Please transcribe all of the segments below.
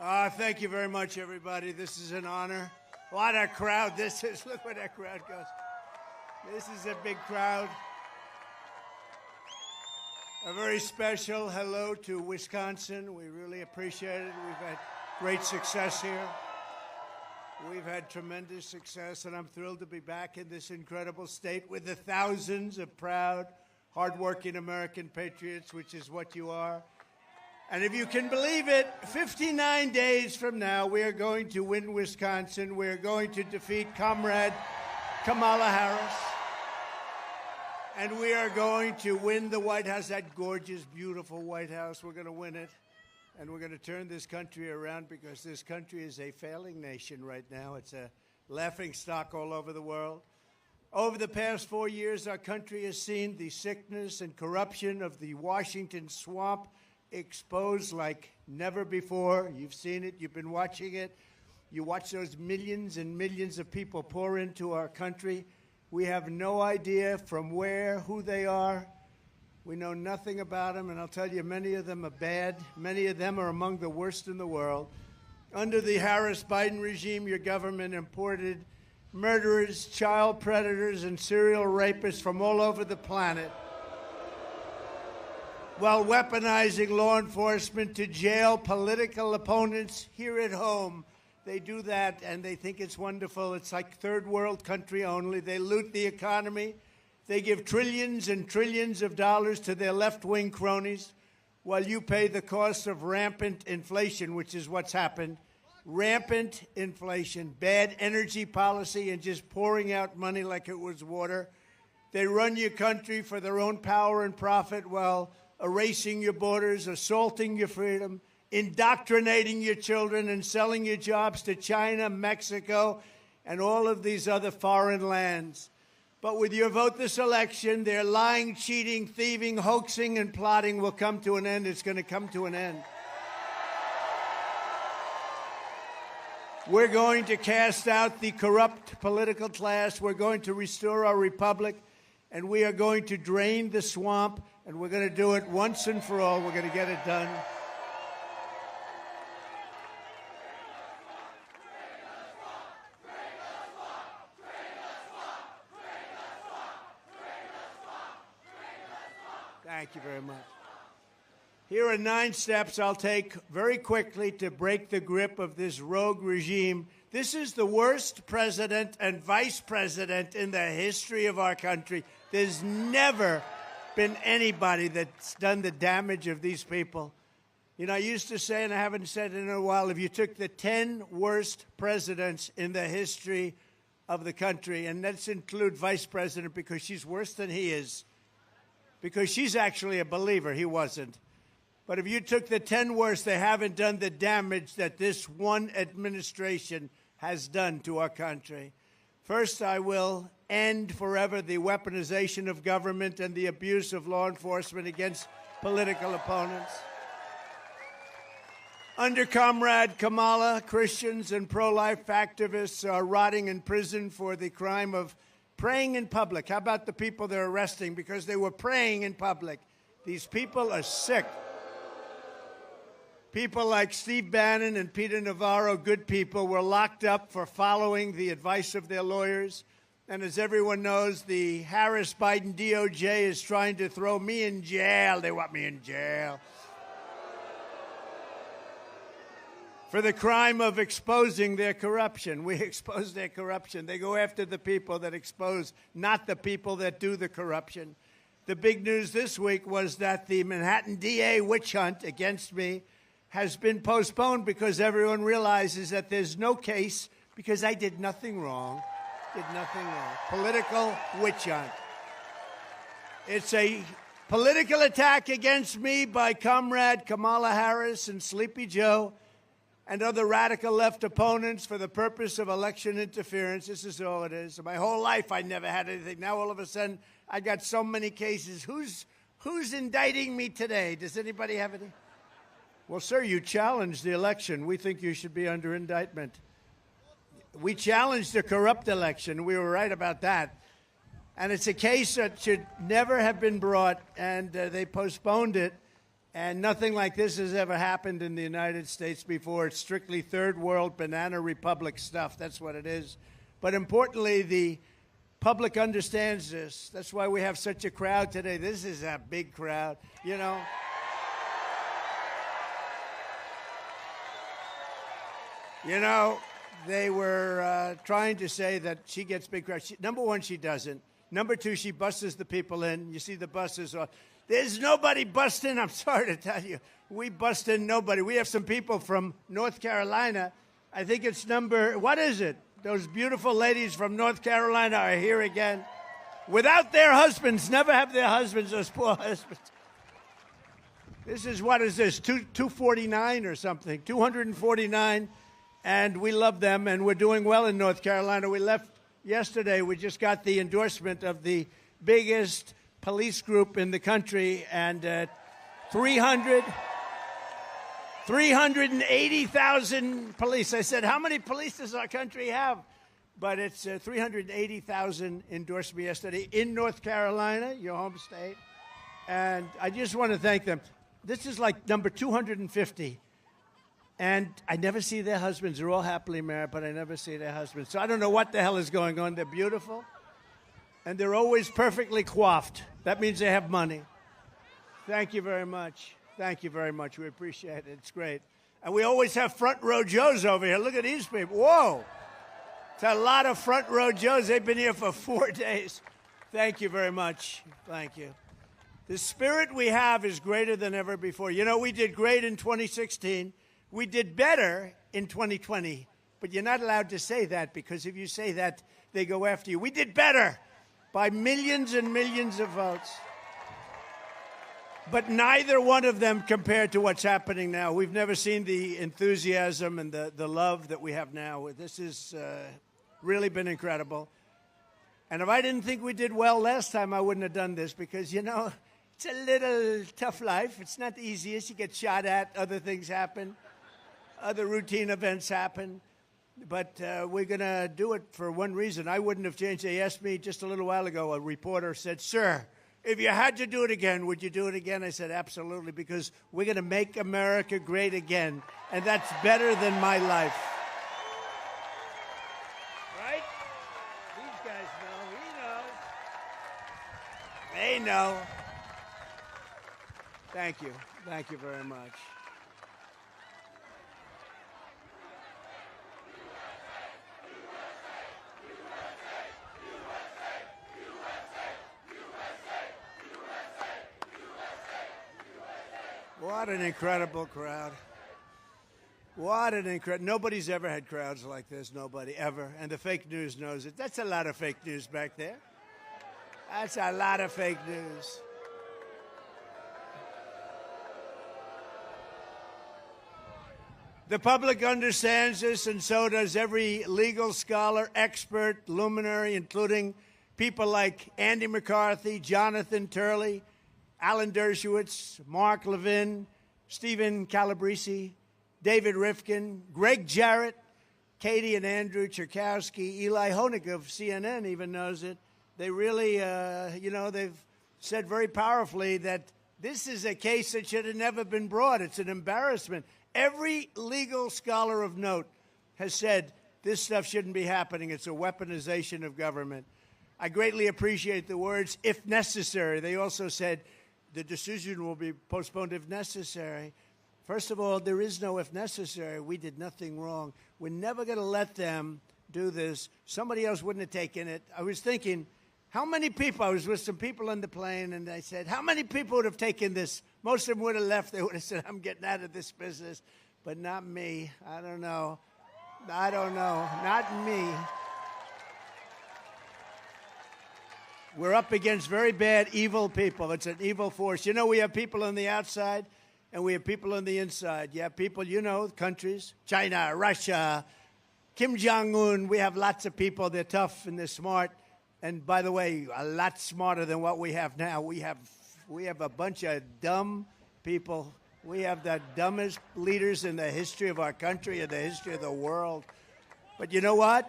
Thank you very much, everybody. This is an honor. What a crowd this is. Look where that crowd goes. This is a big crowd. A very special hello to Wisconsin. We really appreciate it. We've had great success here. We've had tremendous success, and I'm thrilled to be back in this incredible state with the thousands of proud, hardworking American patriots, which is what you are. And if you can believe it, 59 days from now, we are going to win Wisconsin. We're going to defeat Comrade Kamala Harris. And we are going to win the White House, that gorgeous, beautiful White House. We're going to win it. And we're going to turn this country around because this country is a failing nation right now. It's a laughingstock all over the world. Over the past 4 years, our country has seen the sickness and corruption of the Washington swamp exposed like never before. You've seen it. You've been watching it. You watch those millions and millions of people pour into our country. We have no idea from where, who they are. We know nothing about them, and I'll tell you, many of them are bad. Many of them are among the worst in the world. Under the Harris-Biden regime, your government imported murderers, child predators, and serial rapists from all over the planet, while weaponizing law enforcement to jail political opponents here at home. They do that, and they think it's wonderful. It's like third world country only. They loot the economy. They give trillions and trillions of dollars to their left-wing cronies while you pay the cost of rampant inflation, which is what's happened. Rampant inflation, bad energy policy, and just pouring out money like it was water. They run your country for their own power and profit while erasing your borders, assaulting your freedom, indoctrinating your children, and selling your jobs to China, Mexico, and all of these other foreign lands. But with your vote this election, their lying, cheating, thieving, hoaxing, and plotting will come to an end. It's going to come to an end. We're going to cast out the corrupt political class. We're going to restore our republic, and we are going to drain the swamp, and we're going to do it once and for all. We're going to get it done. Thank you very much. Here are 9 steps I'll take very quickly to break the grip of this rogue regime. This is the worst president and vice president in the history of our country. There's never been anybody that's done the damage of these people. You know, I used to say, and I haven't said it in a while, if you took the 10 worst presidents in the history of the country, and let's include vice president because she's worse than he is, because she's actually a believer. He wasn't. But if you took the 10 worst, they haven't done the damage that this one administration has done to our country. First, I will end forever the weaponization of government and the abuse of law enforcement against political opponents. Under Comrade Kamala, Christians and pro-life activists are rotting in prison for the crime of praying in public. How about the people they're arresting because they were praying in public? These people are sick. People like Steve Bannon and Peter Navarro, good people, were locked up for following the advice of their lawyers. And as everyone knows, the Harris-Biden DOJ is trying to throw me in jail. They want me in jail for the crime of exposing their corruption. We expose their corruption. They go after the people that expose, not the people that do the corruption. The big news this week was that the Manhattan DA witch hunt against me has been postponed because everyone realizes that there's no case because I did nothing wrong. Did nothing wrong. Political witch hunt. It's a political attack against me by Comrade Kamala Harris and Sleepy Joe and other radical left opponents for the purpose of election interference. This is all it is. My whole life I never had anything. Now all of a sudden I got so many cases. Who's indicting me today? Does anybody have any? Well, sir, you challenged the election. We think you should be under indictment. We challenged the corrupt election. We were right about that. And it's a case that should never have been brought, and they postponed it. And nothing like this has ever happened in the United States before. It's strictly third world banana republic stuff. That's what it is. But importantly, the public understands this. That's why we have such a crowd today. This is a big crowd, you know. You know, they were trying to say that she gets big crowds. Number one, she doesn't. Number two, she buses the people in. You see the buses. There's nobody busting. I'm sorry to tell you. We bust in nobody. We have some people from North Carolina. I think it's what is it? Those beautiful ladies from North Carolina are here again. Without their husbands, never have their husbands, those poor husbands. This is, what is this, 249 or something, 249. And we love them, and we're doing well in North Carolina. We left yesterday. We just got the endorsement of the biggest police group in the country, and 380,000 police. I said, how many police does our country have? But it's 380,000 endorsed me yesterday in North Carolina, your home state. And I just want to thank them. This is like number 250. And I never see their husbands. They're all happily married, but I never see their husbands. So I don't know what the hell is going on. They're beautiful. And they're always perfectly coiffed. That means they have money. Thank you very much. Thank you very much. We appreciate it. It's great. And we always have front row Joes over here. Look at these people. Whoa. It's a lot of front row Joes. They've been here for 4 days. Thank you very much. Thank you. The spirit we have is greater than ever before. You know, we did great in 2016. We did better in 2020. But you're not allowed to say that, because if you say that, they go after you. We did better by millions and millions of votes. But neither one of them compared to what's happening now. We've never seen the enthusiasm and the love that we have now. This has really been incredible. And if I didn't think we did well last time, I wouldn't have done this, because, you know, it's a little tough life. It's not the easiest. You get shot at. Other things happen. Other routine events happen. But we're going to do it for one reason. I wouldn't have changed. They asked me just a little while ago, a reporter said, "Sir, if you had to do it again, would you do it again?" I said, absolutely, because we're going to make America great again. And that's better than my life. Right? These guys know. He knows. They know. Thank you. Thank you very much. What an incredible crowd. What an incredible... Nobody's ever had crowds like this. Nobody, ever. And the fake news knows it. That's a lot of fake news back there. That's a lot of fake news. The public understands this, and so does every legal scholar, expert, luminary, including people like Andy McCarthy, Jonathan Turley, Alan Dershowitz, Mark Levin, Stephen Calabrese, David Rifkin, Greg Jarrett, Katie and Andrew Cherkowski, Eli Honig of CNN even knows it. They really, they've said very powerfully that this is a case that should have never been brought. It's an embarrassment. Every legal scholar of note has said this stuff shouldn't be happening. It's a weaponization of government. I greatly appreciate the words, "if necessary." They also said the decision will be postponed if necessary. First of all, there is no if necessary. We did nothing wrong. We're never going to let them do this. Somebody else wouldn't have taken it. I was thinking, how many people, I was with some people on the plane, and I said, how many people would have taken this? Most of them would have left. They would have said, I'm getting out of this business. But not me. I don't know. Not me. We're up against very bad, evil people. It's an evil force. You know, we have people on the outside, and we have people on the inside. You have people, countries, China, Russia, Kim Jong-un. We have lots of people. They're tough and they're smart. And by the way, a lot smarter than what we have now. We have a bunch of dumb people. We have the dumbest leaders in the history of our country and the history of the world. But you know what?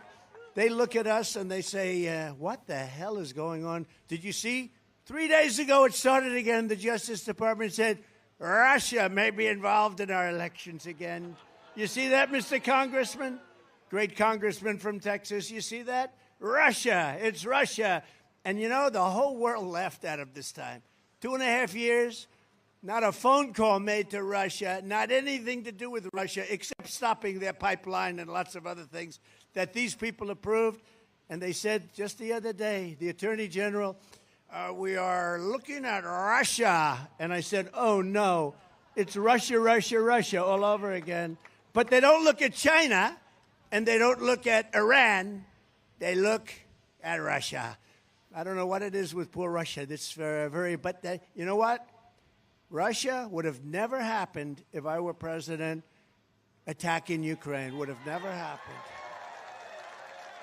They look at us and they say, what the hell is going on? Did you see? 3 days ago it started again. The Justice Department said, Russia may be involved in our elections again. You see that, Mr. Congressman? Great congressman from Texas. You see that? Russia. It's Russia. And you know, the whole world laughed at him this time. 2.5 years, not a phone call made to Russia, not anything to do with Russia, except stopping their pipeline and lots of other things that these people approved. And they said just the other day, the Attorney General, we are looking at Russia. And I said, oh, no, it's Russia, Russia, Russia all over again. But they don't look at China, and they don't look at Iran. They look at Russia. I don't know what it is with poor Russia. This but you know what? Russia would have never happened if I were president. Attacking Ukraine would have never happened.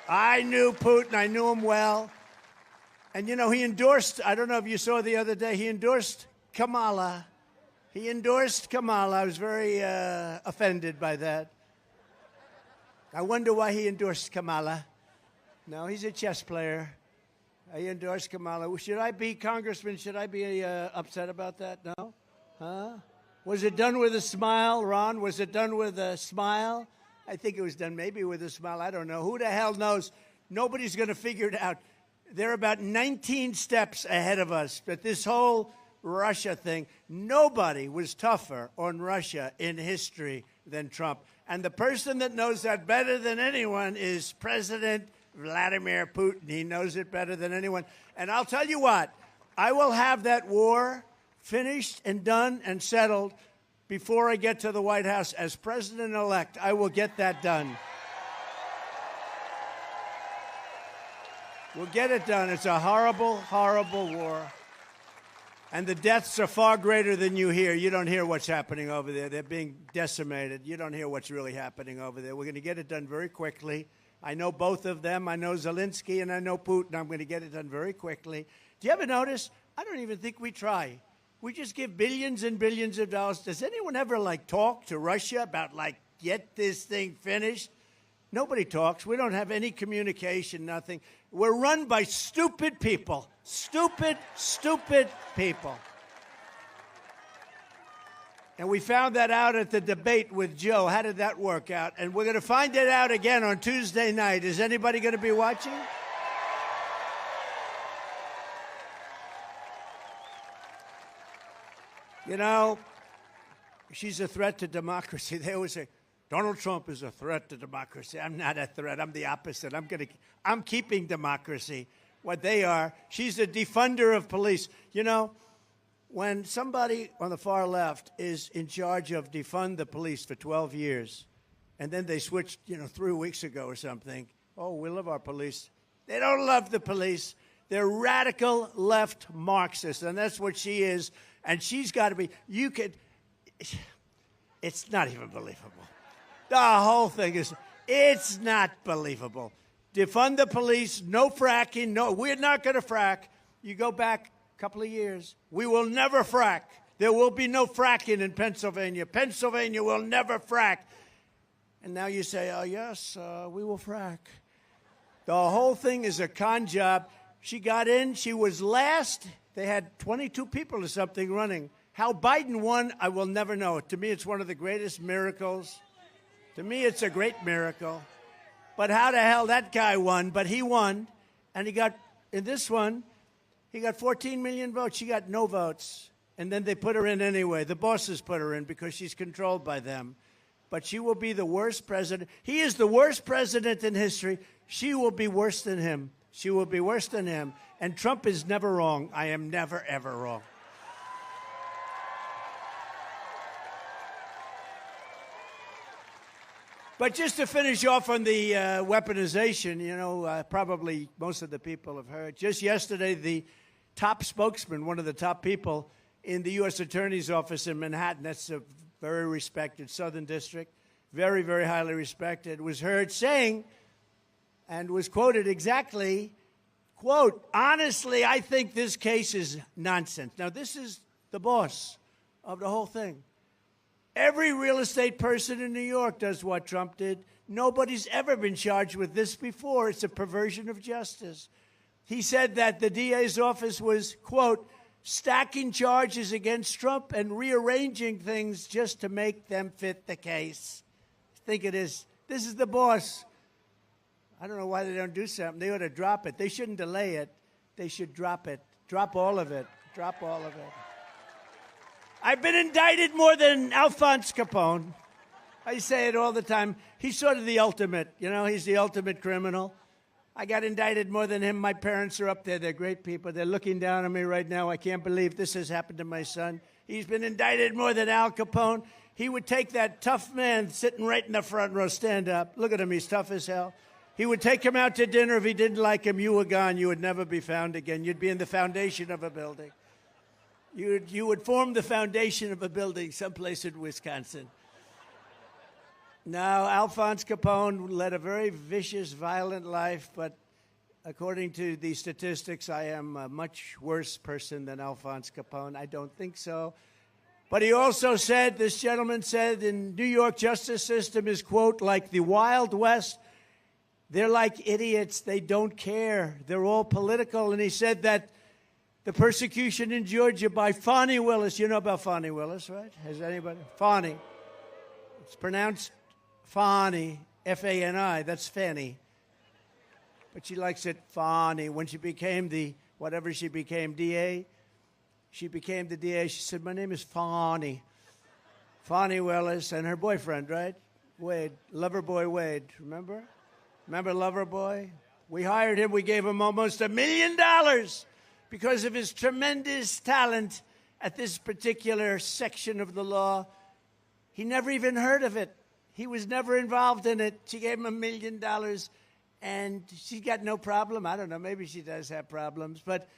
I knew Putin. I knew him well. And, you know, he endorsed, I don't know if you saw the other day, he endorsed Kamala. He endorsed Kamala. I was very offended by that. I wonder why he endorsed Kamala. No, he's a chess player. He endorsed Kamala. Should I be, Congressman, should I be upset about that? No? Huh? Was it done with a smile, Ron? Was it done with a smile? I think it was done maybe with a smile. I don't know. Who the hell knows? Nobody's going to figure it out. They're about 19 steps ahead of us. But this whole Russia thing, nobody was tougher on Russia in history than Trump. And the person that knows that better than anyone is President Vladimir Putin. He knows it better than anyone. And I'll tell you what, I will have that war finished and done and settled before I get to the White House as president-elect. I will get that done. We'll get it done. It's a horrible, horrible war. And the deaths are far greater than you hear. You don't hear what's happening over there. They're being decimated. You don't hear what's really happening over there. We're going to get it done very quickly. I know both of them. I know Zelensky and I know Putin. I'm going to get it done very quickly. Do you ever notice? I don't even think we try. We just give billions and billions of dollars. Does anyone ever, talk to Russia about, get this thing finished? Nobody talks. We don't have any communication, nothing. We're run by stupid people. Stupid, stupid people. And we found that out at the debate with Joe. How did that work out? And we're going to find it out again on Tuesday night. Is anybody going to be watching? You know, she's a threat to democracy. They always say, Donald Trump is a threat to democracy. I'm not a threat. I'm the opposite. I'm keeping democracy. What they are, she's a defunder of police. You know, when somebody on the far left is in charge of defund the police for 12 years, and then they switched, 3 weeks ago or something, oh, we love our police. They don't love the police. They're radical left Marxists, and that's what she is. And she's got to be, it's not even believable. The whole thing it's not believable. Defund the police, no fracking, no, we're not going to frack. You go back a couple of years, we will never frack. There will be no fracking in Pennsylvania. Pennsylvania will never frack. And now you say, oh, yes, we will frack. The whole thing is a con job. She got in, she was last. They had 22 people or something running. How Biden won, I will never know. To me, it's one of the greatest miracles. To me, it's a great miracle. But how the hell that guy won? But he won, and he got, in this one, he got 14 million votes. She got no votes. And then they put her in anyway. The bosses put her in because she's controlled by them. But she will be the worst president. He is the worst president in history. She will be worse than him. She will be worse than him. And Trump is never wrong. I am never, ever wrong. But just to finish off on the weaponization, probably most of the people have heard. Just yesterday, the top spokesman, one of the top people in the U.S. Attorney's Office in Manhattan, that's a very respected Southern District, very, very highly respected, was heard saying, and was quoted exactly, quote, honestly, I think this case is nonsense. Now, this is the boss of the whole thing. Every real estate person in New York does what Trump did. Nobody's ever been charged with this before. It's a perversion of justice. He said that the DA's office was, quote, stacking charges against Trump and rearranging things just to make them fit the case. I think it is. This is the boss. I don't know why they don't do something. They ought to drop it. They shouldn't delay it. They should drop it. Drop all of it. Drop all of it. I've been indicted more than Alphonse Capone. I say it all the time. He's sort of the ultimate, you know, he's the ultimate criminal. I got indicted more than him. My parents are up there. They're great people. They're looking down on me right now. I can't believe this has happened to my son. He's been indicted more than Al Capone. He would take that tough man sitting right in the front row, stand up. Look at him. He's tough as hell. He would take him out to dinner. If he didn't like him, you were gone. You would never be found again. You'd be in the foundation of a building. You would form the foundation of a building someplace in Wisconsin. Now, Alphonse Capone led a very vicious, violent life, but according to the statistics, I am a much worse person than Alphonse Capone. I don't think so. But he also said, this gentleman said, in New York justice system is, quote, like the Wild West. They're like idiots. They don't care. They're all political. And he said that the persecution in Georgia by Fani Willis, you know about Fani Willis, right? Has anybody? Fani. It's pronounced Fani, F-A-N-I. That's Fanny. But she likes it Fani. When she became whatever she became, DA, she became the DA. She said, my name is Fani. Fani Willis and her boyfriend, right? Wade, Loverboy Wade, remember? Remember Loverboy? We hired him. We gave him almost $1 million because of his tremendous talent at this particular section of the law. He never even heard of it. He was never involved in it. She gave him $1 million, and she got no problem. I don't know. Maybe she does have problems. But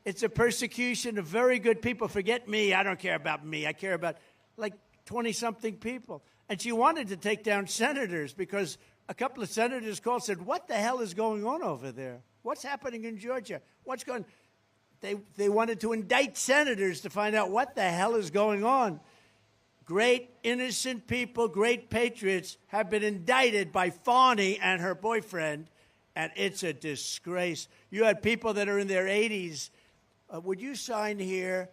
it's a persecution of very good people. Forget me. I don't care about me. I care about like 20-something people. And she wanted to take down senators because a couple of senators called and said, what the hell is going on over there? What's happening in Georgia? What's going on? They wanted to indict senators to find out what the hell is going on. Great, innocent people, great patriots have been indicted by Fani and her boyfriend, and it's a disgrace. You had people that are in their 80s. Would you sign here?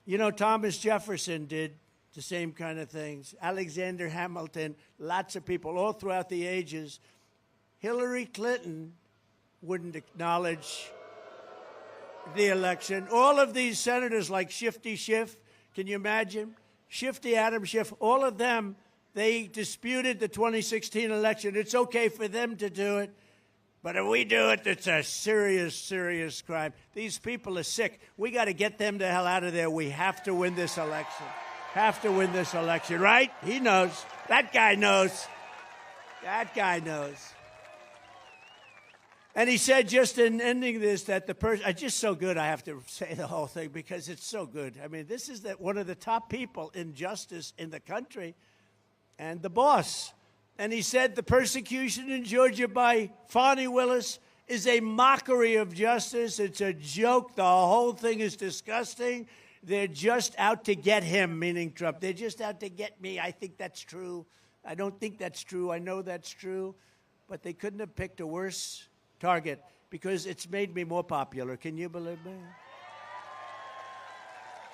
You know, Thomas Jefferson did the same kind of things. Alexander Hamilton, lots of people all throughout the ages. Hillary Clinton wouldn't acknowledge the election. All of these senators like Shifty Schiff, can you imagine? Shifty Adam Schiff, all of them, they disputed the 2016 election. It's okay for them to do it, but if we do it, it's a serious, serious crime. These people are sick. We got to get them the hell out of there. We have to win this election. Have to win this election, right? He knows. That guy knows. That guy knows. And he said, just in ending this, that the person, it's just so good I have to say the whole thing because it's so good. I mean, this is one of the top people in justice in the country and the boss. And he said the persecution in Georgia by Fani Willis is a mockery of justice. It's a joke. The whole thing is disgusting. They're just out to get him, meaning Trump. They're just out to get me. I think that's true. I don't think that's true. I know that's true. But they couldn't have picked a worse target because it's made me more popular. Can you believe me?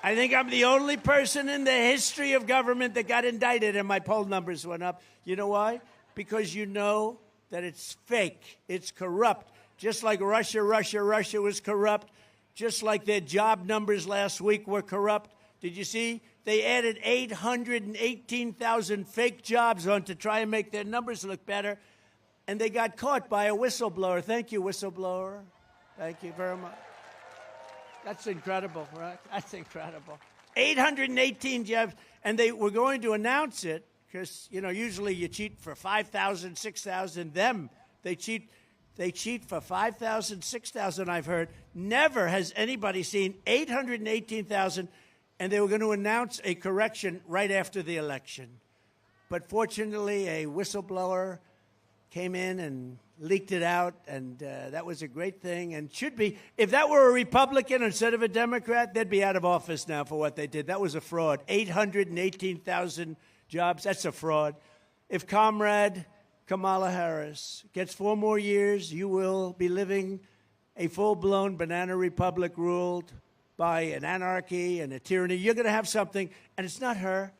I think I'm the only person in the history of government that got indicted and my poll numbers went up. You know why? Because you know that it's fake. It's corrupt. Just like Russia was corrupt. Just like their job numbers last week were corrupt. Did you see? They added 818,000 fake jobs on to try and make their numbers look better. And they got caught by a whistleblower. Thank you, whistleblower. Thank you very much. That's incredible, right? That's incredible. 818 jobs. And they were going to announce it because, you know, usually you cheat for 5,000, 6,000. They cheat for 5,000, 6,000, I've heard. Never has anybody seen 818,000. And they were going to announce a correction right after the election. But fortunately, a whistleblower came in and leaked it out, and that was a great thing and should be. If that were a Republican instead of a Democrat, they'd be out of office now for what they did. That was a fraud. 818,000 jobs, that's a fraud. If Comrade Kamala Harris gets 4 more years, you will be living a full-blown banana republic ruled by an anarchy and a tyranny. You're going to have something, and it's not her.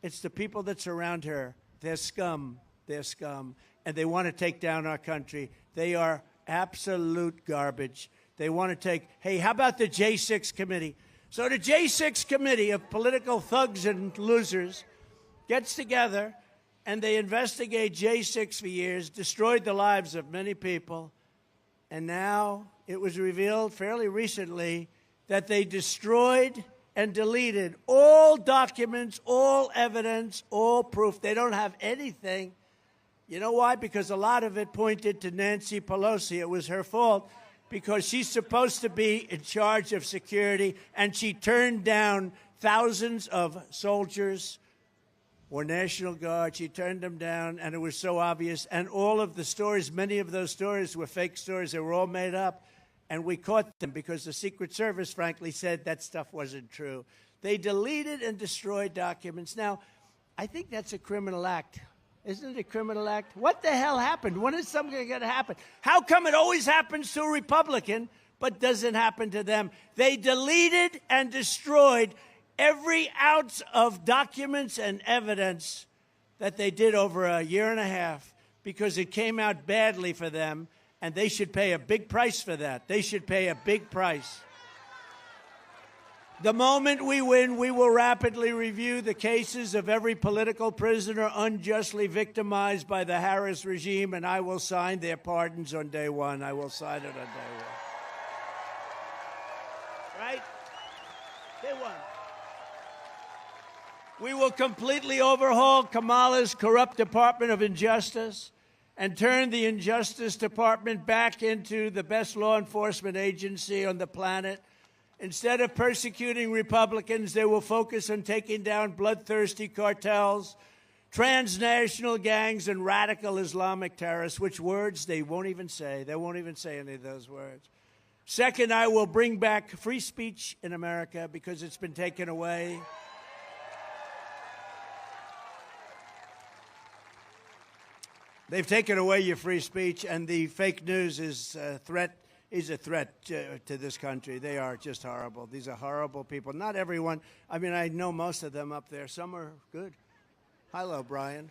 It's the people that surround her. They're scum. They're scum. And they want to take down our country. They are absolute garbage. They want to take, hey, how about the J6 committee? So the J6 committee of political thugs and losers gets together, and they investigate J6 for years, destroyed the lives of many people, and now it was revealed fairly recently that they destroyed and deleted all documents, all evidence, all proof. They don't have anything. You know why? Because a lot of it pointed to Nancy Pelosi. It was her fault because she's supposed to be in charge of security, and she turned down thousands of soldiers or National Guard. She turned them down, and it was so obvious. And all of the stories, many of those stories were fake stories. They were all made up. And we caught them because the Secret Service, frankly, said that stuff wasn't true. They deleted and destroyed documents. Now, I think that's a criminal act. Isn't it a criminal act? What the hell happened? When is something going to happen? How come it always happens to a Republican but doesn't happen to them? They deleted and destroyed every ounce of documents and evidence that they did over a year and a half because it came out badly for them, and they should pay a big price for that. They should pay a big price. The moment we win, we will rapidly review the cases of every political prisoner unjustly victimized by the Harris regime, and I will sign their pardons on day one. I will sign it on day one. Right? Day one. We will completely overhaul Kamala's corrupt Department of Injustice and turn the Injustice Department back into the best law enforcement agency on the planet. Instead of persecuting Republicans, they will focus on taking down bloodthirsty cartels, transnational gangs, and radical Islamic terrorists, which words they won't even say. They won't even say any of those words. Second, I will bring back free speech in America because it's been taken away. They've taken away your free speech, and the fake news is a threat to this country. They are just horrible. These are horrible people. Not everyone. I mean, I know most of them up there. Some are good. Hello, Brian.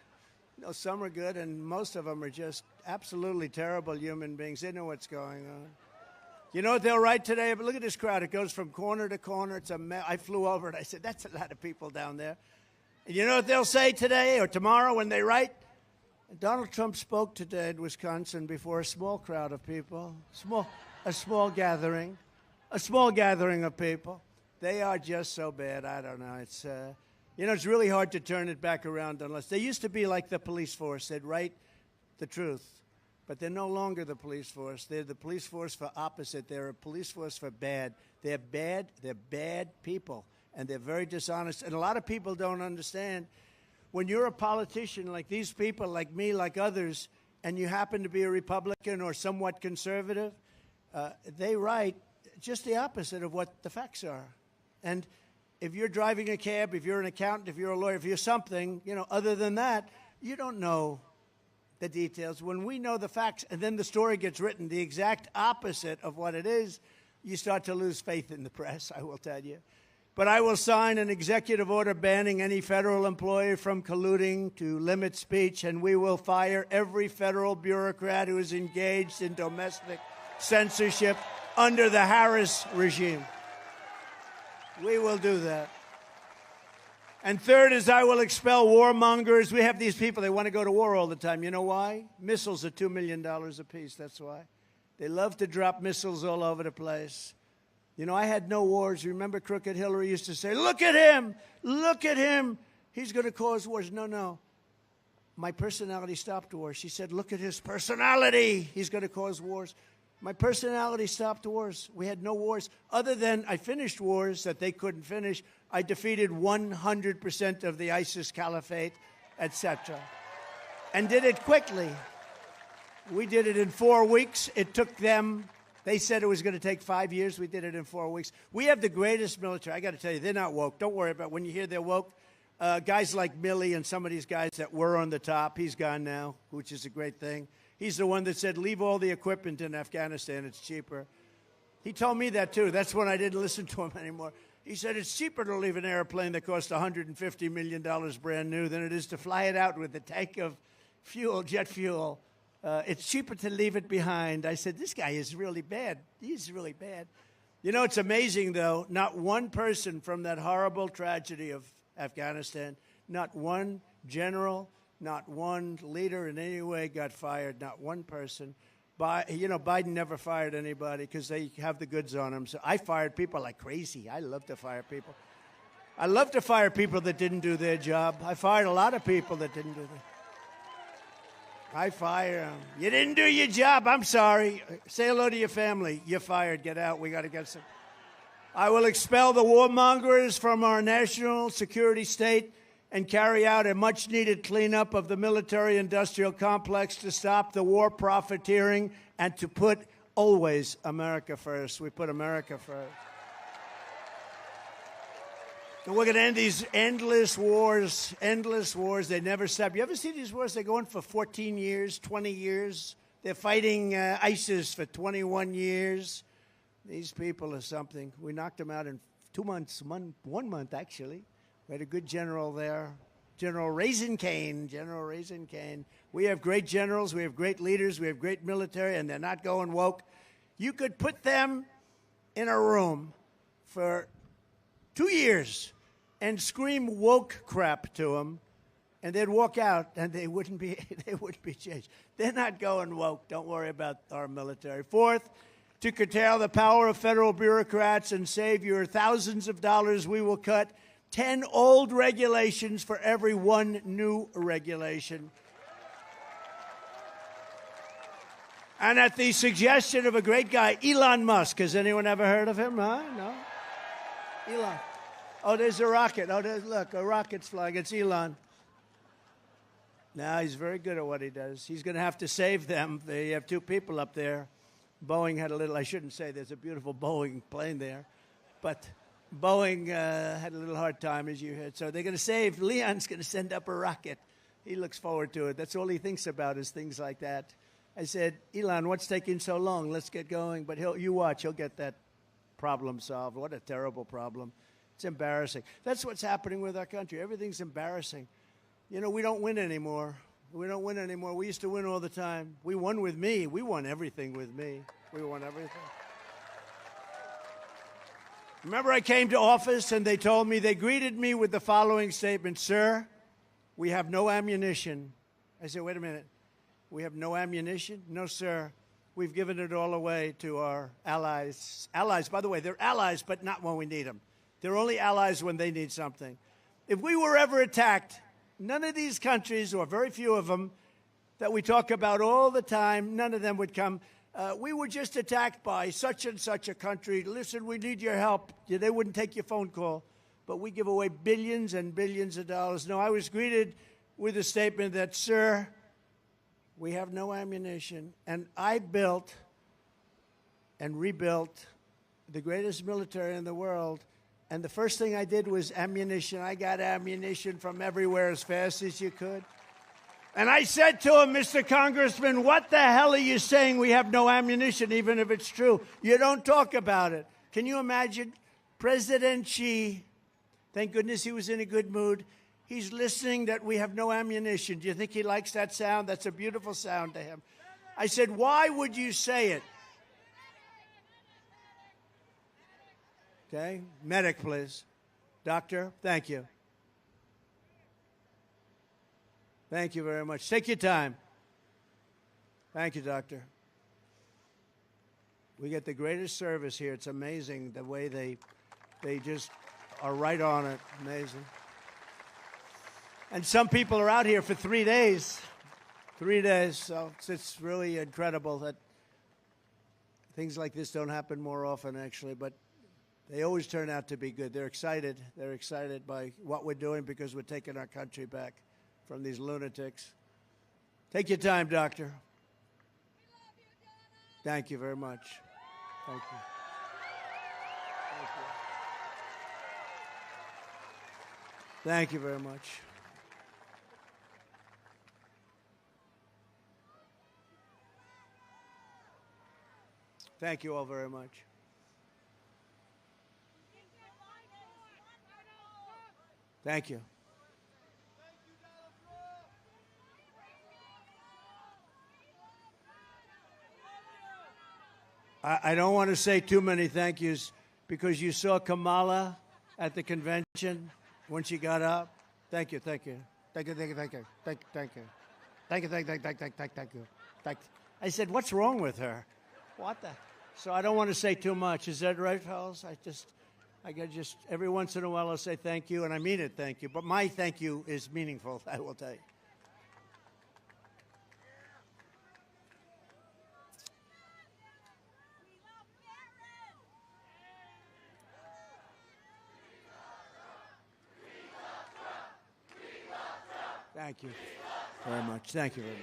No, some are good, and most of them are just absolutely terrible human beings. They know what's going on. You know what they'll write today? But look at this crowd. It goes from corner to corner. It's a mess. I flew over it. I said, that's a lot of people down there. And you know what they'll say today or tomorrow when they write? Donald Trump spoke today in Wisconsin before a small crowd of people, a small gathering of people. They are just so bad. I don't know. It's, it's really hard to turn it back around unless they used to be like the police force. They'd write the truth, but they're no longer the police force. They're the police force for opposite. They're a police force for bad. They're bad. They're bad people, and they're very dishonest. And a lot of people don't understand. When you're a politician like these people, like me, like others, and you happen to be a Republican or somewhat conservative, they write just the opposite of what the facts are. And if you're driving a cab, if you're an accountant, if you're a lawyer, if you're something, other than that, you don't know the details. When we know the facts and then the story gets written the exact opposite of what it is, you start to lose faith in the press, I will tell you. But I will sign an executive order banning any federal employee from colluding to limit speech, and we will fire every federal bureaucrat who is engaged in domestic censorship under the Harris regime. We will do that. And third is I will expel warmongers. We have these people, they want to go to war all the time. You know why? Missiles are $2 million apiece, that's why. They love to drop missiles all over the place. I had no wars. Remember Crooked Hillary used to say, look at him, he's going to cause wars. No. My personality stopped wars. She said, look at his personality, he's going to cause wars. My personality stopped wars. We had no wars. Other than I finished wars that they couldn't finish. I defeated 100% of the ISIS caliphate, etc. And did it quickly. We did it in 4 weeks. It took them... They said it was going to take 5 years. We did it in 4 weeks. We have the greatest military. I got to tell you, they're not woke. Don't worry about it. When you hear they're woke. Guys like Milley and some of these guys that were on the top, he's gone now, which is a great thing. He's the one that said, leave all the equipment in Afghanistan. It's cheaper. He told me that, too. That's when I didn't listen to him anymore. He said it's cheaper to leave an airplane that costs $150 million brand new than it is to fly it out with a tank of fuel, jet fuel. It's cheaper to leave it behind. I said, this guy is really bad. He's really bad. You know, it's amazing, though. Not one person from that horrible tragedy of Afghanistan, not one general, not one leader in any way got fired, not one person. Biden never fired anybody because they have the goods on them. So I fired people like crazy. I love to fire people. I love to fire people that didn't do their job. I fired a lot of people that didn't do their job. I fire them. You didn't do your job. I'm sorry. Say hello to your family. You're fired. Get out. We got to get some. I will expel the warmongers from our national security state and carry out a much-needed cleanup of the military-industrial complex to stop the war profiteering and to put always America first. We put America first. And we're going to end these endless wars. They never stop. You ever see these wars? They go on for 14 years, 20 years. They're fighting ISIS for 21 years. These people are something. We knocked them out in 2 months, 1 month, actually. We had a good general there, General Raisin Cane. We have great generals. We have great leaders. We have great military, and they're not going woke. You could put them in a room for 2 years and scream woke crap to them, and they'd walk out, and they wouldn't be changed. They're not going woke. Don't worry about our military. Fourth, to curtail the power of federal bureaucrats and save your thousands of dollars, we will cut 10 old regulations for every 1 new regulation. And at the suggestion of a great guy, Elon Musk. Has anyone ever heard of him? Huh? No? Elon. Oh, there's a rocket. Oh, look, a rocket's flying. It's Elon. Now, he's very good at what he does. He's going to have to save them. They have 2 people up there. Boeing had a little, I shouldn't say, there's a beautiful Boeing plane there. But Boeing had a little hard time, as you heard. So they're going to save. Leon's going to send up a rocket. He looks forward to it. That's all he thinks about is things like that. I said, Elon, what's taking so long? Let's get going. But you watch. He'll get that problem solved. What a terrible problem. It's embarrassing. That's what's happening with our country. Everything's embarrassing. You know, we don't win anymore. We don't win anymore. We used to win all the time. We won with me. We won everything with me. We won everything. Remember, I came to office and they told me, they greeted me with the following statement: sir, we have no ammunition. I said, wait a minute. We have no ammunition? No, sir. We've given it all away to our allies. Allies, by the way, they're allies, but not when we need them. They're only allies when they need something. If we were ever attacked, none of these countries, or very few of them, that we talk about all the time, none of them would come. We were just attacked by such and such a country. Listen, we need your help. They wouldn't take your phone call. But we give away billions and billions of dollars. No, I was greeted with a statement that, sir, we have no ammunition. And I built and rebuilt the greatest military in the world. And the first thing I did was ammunition. I got ammunition from everywhere as fast as you could. And I said to him, Mr. Congressman, what the hell are you saying we have no ammunition, even if it's true? You don't talk about it. Can you imagine? President Xi, thank goodness he was in a good mood. He's listening that we have no ammunition. Do you think he likes that sound? That's a beautiful sound to him. I said, why would you say it? Okay, medic, please. Doctor, thank you. Thank you very much. Take your time. Thank you, doctor. We get the greatest service here. It's amazing the way they just are right on it. Amazing. And some people are out here for 3 days. 3 days. So it's really incredible that things like this don't happen more often, actually. But they always turn out to be good. They're excited. They're excited by what we're doing because we're taking our country back from these lunatics. Take your time, doctor. Thank you very much. Thank you. Thank you. Thank you very much. Thank you all very much. Thank you. I don't want to say too many thank yous because you saw Kamala at the convention when she got up. Thank you, thank you. Thank you, thank you, thank you. Thank you, thank you. Thank you, thank you, thank you, thank you. Thank you. I said, what's wrong with her? What the? So I don't want to say too much. Is that right, fellas? I get just every once in a while I'll say thank you, and I mean it, thank you. But my thank you is meaningful, I will tell you. Thank you very much. Thank you very much.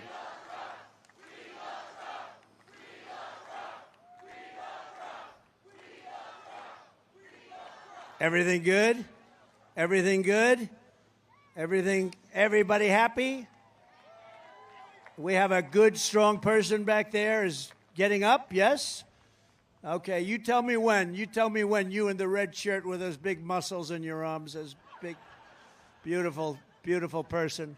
Everything good? Everything good? Everybody happy? We have a good, strong person back there is getting up, yes? Okay, you tell me when. You tell me when, you in the red shirt with those big muscles in your arms, this big, beautiful, beautiful person.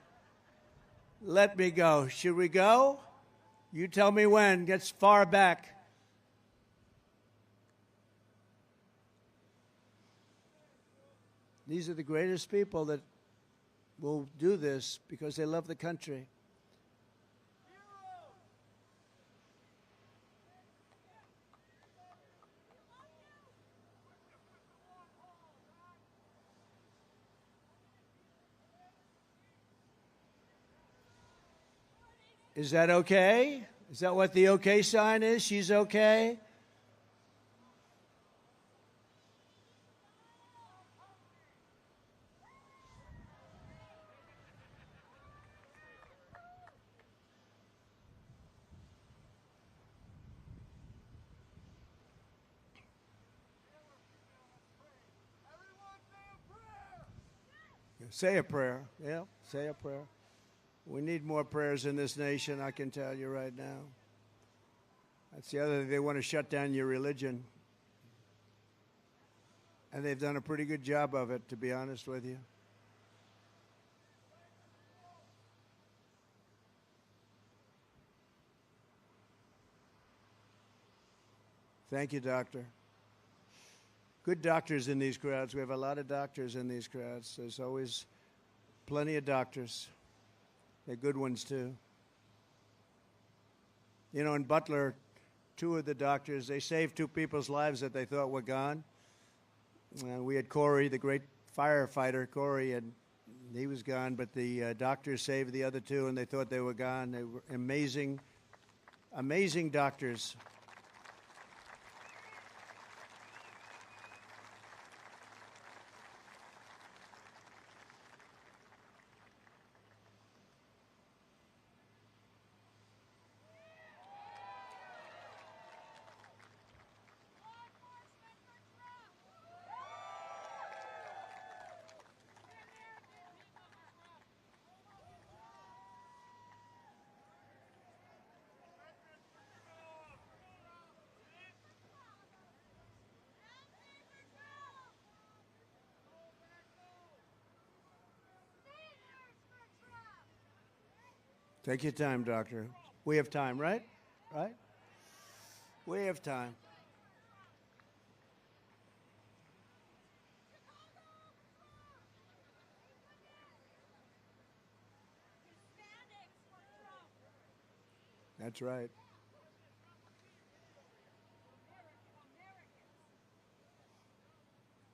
Let me go. Should we go? You tell me when. Gets far back. These are the greatest people that will do this because they love the country. Is that okay? Is that what the okay sign is? She's okay? Say a prayer. Yeah, say a prayer. We need more prayers in this nation, I can tell you right now. That's the other thing. They want to shut down your religion. And they've done a pretty good job of it, to be honest with you. Thank you, doctor. Good doctors in these crowds. We have a lot of doctors in these crowds. There's always plenty of doctors. They're good ones, too. You know, in Butler, two of the doctors, they saved two people's lives that they thought were gone. We had Corey, the great firefighter, Corey, and he was gone, but the doctors saved the other two, and they thought they were gone. They were amazing, amazing doctors. Take your time, doctor. We have time, right? Right? We have time. That's right.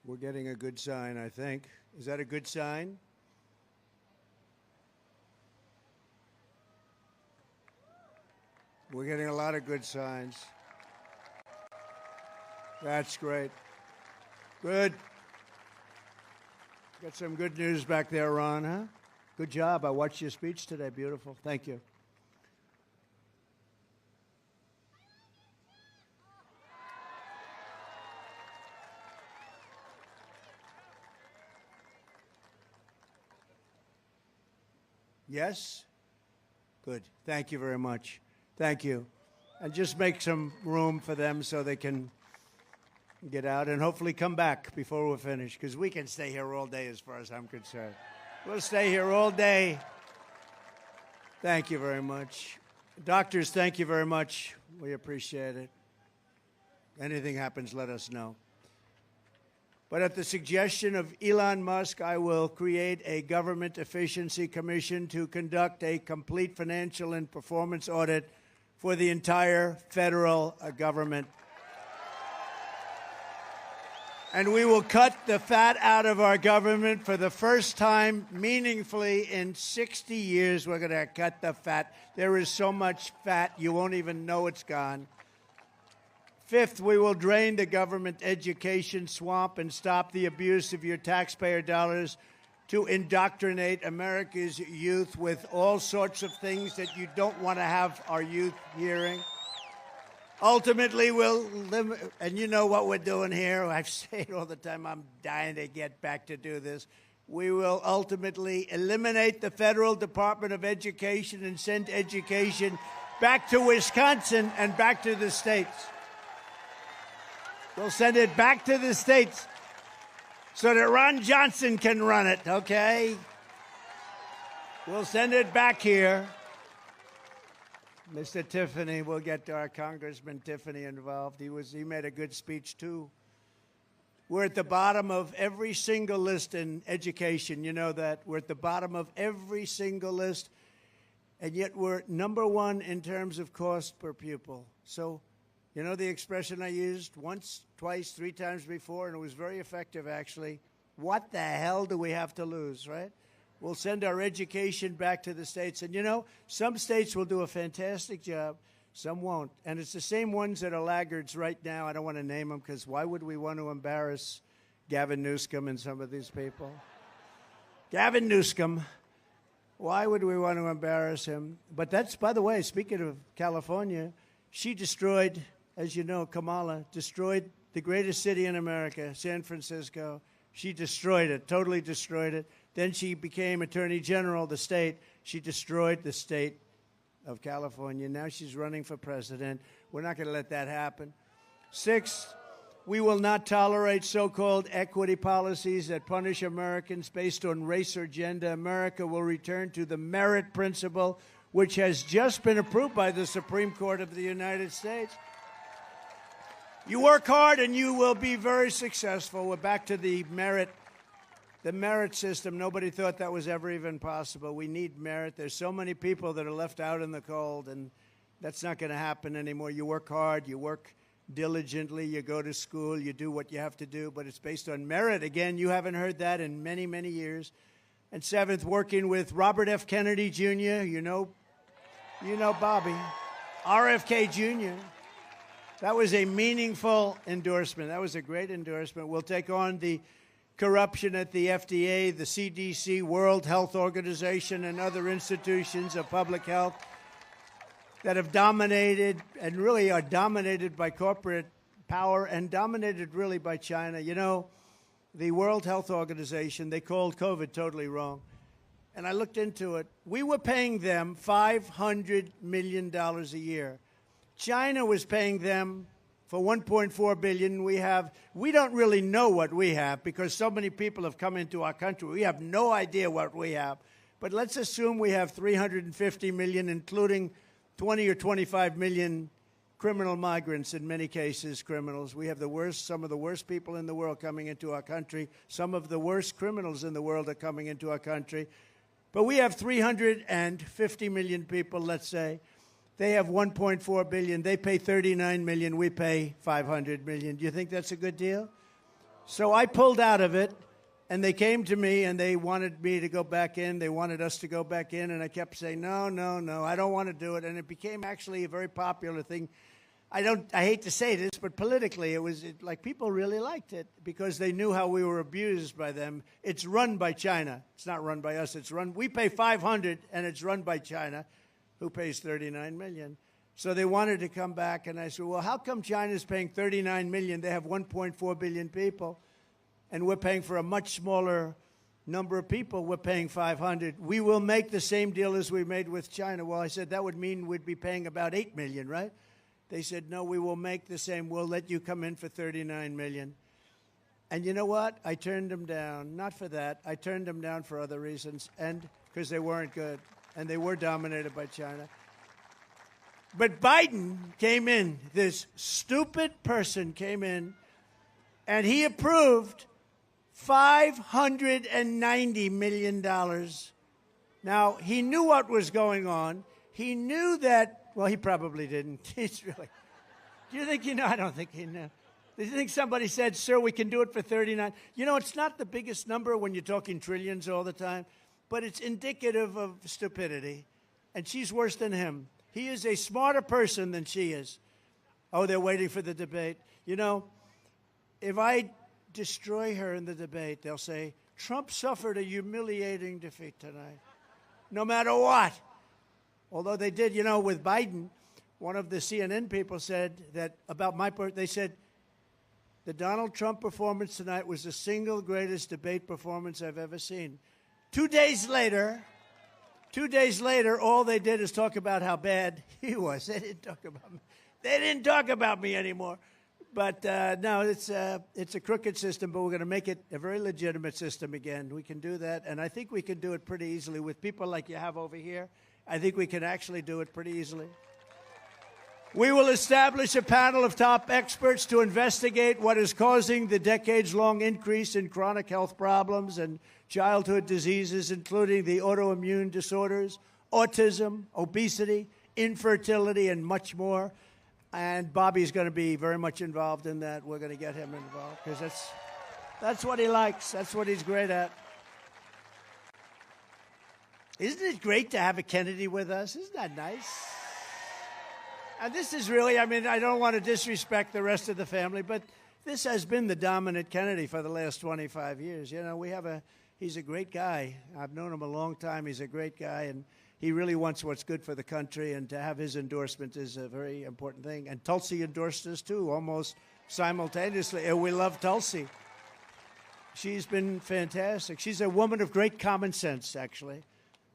We're getting a good sign, I think. Is that a good sign? We're getting a lot of good signs. That's great. Good. Got some good news back there, Ron, huh? Good job. I watched your speech today. Beautiful. Thank you. Yes? Good. Thank you very much. Thank you. And just make some room for them so they can get out and hopefully come back before we're finished, because we can stay here all day as far as I'm concerned. We'll stay here all day. Thank you very much. Doctors, thank you very much. We appreciate it. Anything happens, let us know. But at the suggestion of Elon Musk, I will create a government efficiency commission to conduct a complete financial and performance audit for the entire federal government. And we will cut the fat out of our government for the first time meaningfully in 60 years. We're going to cut the fat. There is so much fat, you won't even know it's gone. Fifth, we will drain the government education swamp and stop the abuse of your taxpayer dollars to indoctrinate America's youth with all sorts of things that you don't want to have our youth hearing. Ultimately, we'll live, and you know what we're doing here. I say it all the time. I'm dying to get back to do this. We will ultimately eliminate the Federal Department of Education and send education back to Wisconsin and back to the states. We'll send it back to the states so that Ron Johnson can run it, okay? We'll send it back here. Mr. Tiffany, we'll get our Congressman Tiffany involved. He made a good speech, too. We're at the bottom of every single list in education. You know that. We're at the bottom of every single list, and yet we're number one in terms of cost per pupil. So, you know the expression I used once, twice, three times before, and it was very effective, actually. What the hell do we have to lose, right? We'll send our education back to the states. And, you know, some states will do a fantastic job. Some won't. And it's the same ones that are laggards right now. I don't want to name them because why would we want to embarrass Gavin Newsom and some of these people? Gavin Newsom, why would we want to embarrass him? But that's, by the way, speaking of California, she destroyed, as you know, Kamala, destroyed the greatest city in America, San Francisco. She destroyed it, totally destroyed it. Then she became Attorney General of the state. She destroyed the state of California. Now she's running for president. We're not going to let that happen. Sixth, we will not tolerate so-called equity policies that punish Americans based on race or gender. America will return to the merit principle, which has just been approved by the Supreme Court of the United States. You work hard and you will be very successful. We're back to the merit system. Nobody thought that was ever even possible. We need merit. There's so many people that are left out in the cold, and that's not going to happen anymore. You work hard, you work diligently, you go to school, you do what you have to do, but it's based on merit. Again, you haven't heard that in many, many years. And seventh, working with Robert F. Kennedy Jr., you know Bobby, RFK Jr., that was a meaningful endorsement. That was a great endorsement. We'll take on the corruption at the FDA, the CDC, World Health Organization, and other institutions of public health that have dominated and really are dominated by corporate power and dominated really by China. You know, the World Health Organization, they called COVID totally wrong. And I looked into it. We were paying them $500 million a year. China was paying them for $1.4 billion. We don't really know what we have because so many people have come into our country. We have no idea what we have. But let's assume we have 350 million, including 20 or 25 million criminal migrants, in many cases criminals. We have some of the worst people in the world coming into our country. Some of the worst criminals in the world are coming into our country. But we have 350 million people, let's say. They have 1.4 billion. They pay 39 million. We pay 500 million. Do you think that's a good deal? So I pulled out of it, and they came to me, and they wanted me to go back in. They wanted us to go back in, and I kept saying, no, I don't want to do it. And it became actually a very popular thing. I hate to say this, but politically, like people really liked it because they knew how we were abused by them. It's run by China. It's not run by us. We pay 500, and it's run by China, who pays 39 million. So they wanted to come back, and I said, well, how come China's paying 39 million? They have 1.4 billion people, and we're paying for a much smaller number of people. We're paying 500. We will make the same deal as we made with China. Well, I said that would mean we'd be paying about 8 million, right? They said, no, we will make the same. We'll let you come in for $39 million. And you know what? I turned them down. Not for that. I turned them down for other reasons, and because they weren't good, and they were dominated by China. But Biden came in. This stupid person came in, and he approved $590 million. Now, he knew what was going on. He knew that, well, he probably didn't. He's really, do you think he knew? I don't think he knew. Do you think somebody said, sir, we can do it for 39? You know, it's not the biggest number when you're talking trillions all the time, but it's indicative of stupidity. And she's worse than him. He is a smarter person than she is. Oh, they're waiting for the debate. You know, if I destroy her in the debate, they'll say, Trump suffered a humiliating defeat tonight. No matter what. Although they did, you know, with Biden, one of the CNN people said that about my part, they said, the Donald Trump performance tonight was the single greatest debate performance I've ever seen. 2 days later, all they did is talk about how bad he was. They didn't talk about me. They didn't talk about me anymore. But no, it's a crooked system, but we're going to make it a very legitimate system again. We can do that, and I think we can do it pretty easily with people like you have over here. I think we can actually do it pretty easily. We will establish a panel of top experts to investigate what is causing the decades-long increase in chronic health problems and childhood diseases, including the autoimmune disorders, autism, obesity, infertility, and much more. And Bobby's going to be very much involved in that. We're going to get him involved because that's what he likes. That's what he's great at. Isn't it great to have a Kennedy with us? Isn't that nice? And this is really, I mean, I don't want to disrespect the rest of the family, but this has been the dominant Kennedy for the last 25 years. You know, he's a great guy. I've known him a long time. He's a great guy, and he really wants what's good for the country, and to have his endorsement is a very important thing. And Tulsi endorsed us, too, almost simultaneously. And we love Tulsi. She's been fantastic. She's a woman of great common sense, actually.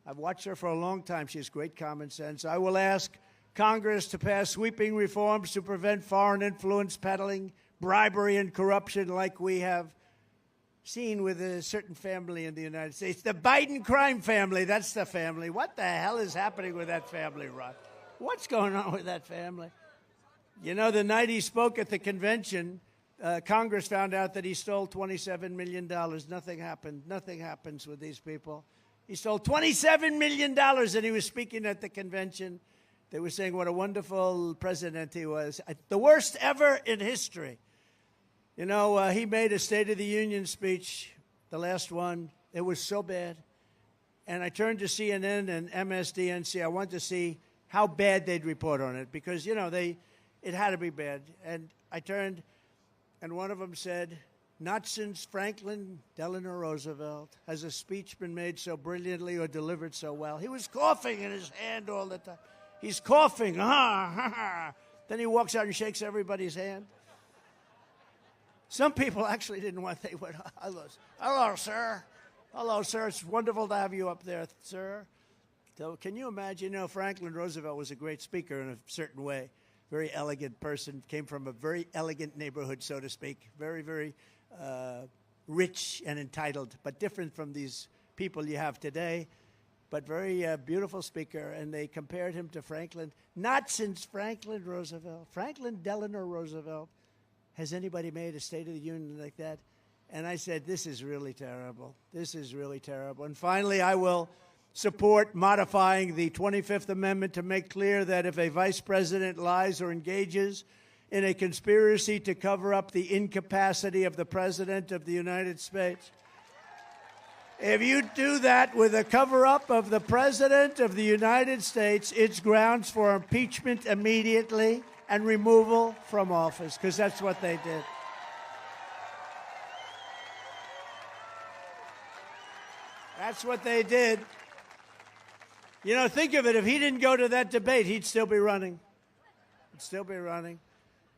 I've watched her for a long time. She has great common sense. I will ask Congress to pass sweeping reforms to prevent foreign influence peddling, bribery, and corruption like we have seen with a certain family in the United States. The Biden crime family, that's the family. What the hell is happening with that family, Rod? What's going on with that family? You know, the night he spoke at the convention, Congress found out that he stole $27 million. Nothing happened. Nothing happens with these people. He stole $27 million, and he was speaking at the convention. They were saying what a wonderful president he was. The worst ever in history. You know, he made a State of the Union speech, the last one. It was so bad. And I turned to CNN and MSDNC. I wanted to see how bad they'd report on it because, you know, it had to be bad. And I turned, and one of them said, not since Franklin Delano Roosevelt has a speech been made so brilliantly or delivered so well. He was coughing in his hand all the time. He's coughing. Then he walks out and shakes everybody's hand. Some people actually didn't want, they went, hello, sir. Hello, sir. It's wonderful to have you up there, sir. So can you imagine, you know, Franklin Roosevelt was a great speaker in a certain way. Very elegant person, came from a very elegant neighborhood, so to speak. Very, very rich and entitled, but different from these people you have today. But very beautiful speaker, and they compared him to Franklin. Not since Franklin Roosevelt, Franklin Delano Roosevelt, has anybody made a State of the Union like that. And I said, this is really terrible. This is really terrible. And finally, I will support modifying the 25th Amendment to make clear that if a vice president lies or engages in a conspiracy to cover up the incapacity of the President of the United States, if you do that with a cover-up of the President of the United States, it's grounds for impeachment immediately and removal from office, because that's what they did. That's what they did. You know, think of it. If he didn't go to that debate, he'd still be running. He'd still be running.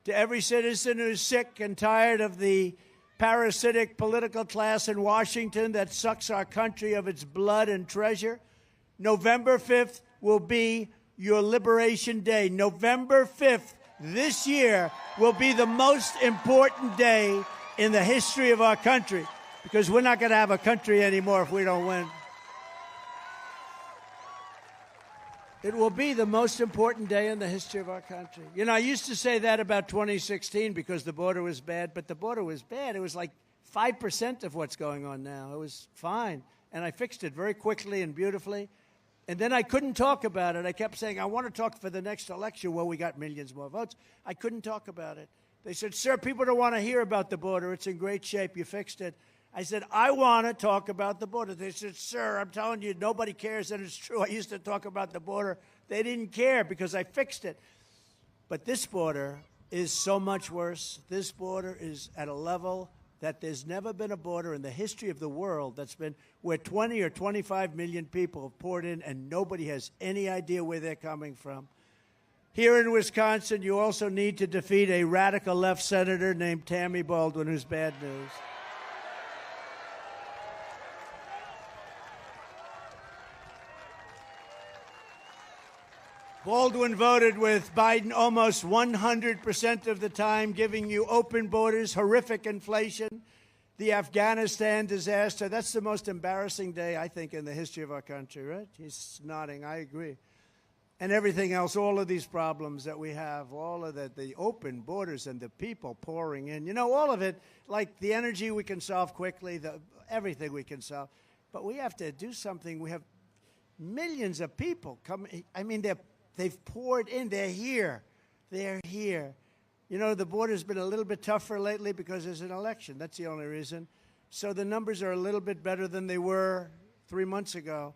To every citizen who's sick and tired of the parasitic political class in Washington that sucks our country of its blood and treasure, November 5th will be your Liberation Day. November 5th this year will be the most important day in the history of our country, because we're not going to have a country anymore if we don't win. It will be the most important day in the history of our country. You know, I used to say that about 2016 because the border was bad, but the border was bad. It was like 5% of what's going on now. It was fine, and I fixed it very quickly and beautifully. And then I couldn't talk about it. I kept saying, I want to talk for the next election. Well, we got millions more votes. I couldn't talk about it. They said, sir, people don't want to hear about the border. It's in great shape. You fixed it. I said, I want to talk about the border. They said, sir, I'm telling you, nobody cares. And it's true. I used to talk about the border. They didn't care because I fixed it. But this border is so much worse. This border is at a level that there's never been a border in the history of the world that's been where 20 or 25 million people have poured in and nobody has any idea where they're coming from. Here in Wisconsin, you also need to defeat a radical left senator named Tammy Baldwin, who's bad news. Baldwin voted with Biden almost 100% of the time, giving you open borders, horrific inflation, the Afghanistan disaster. That's the most embarrassing day, I think, in the history of our country, right? He's nodding. I agree. And everything else, all of these problems that we have, all of the open borders and the people pouring in, you know, all of it, like the energy we can solve quickly, everything we can solve. But we have to do something. We have millions of people coming. I mean, they've poured in. They're here. They're here. You know, the border's been a little bit tougher lately because there's an election. That's the only reason. So the numbers are a little bit better than they were 3 months ago.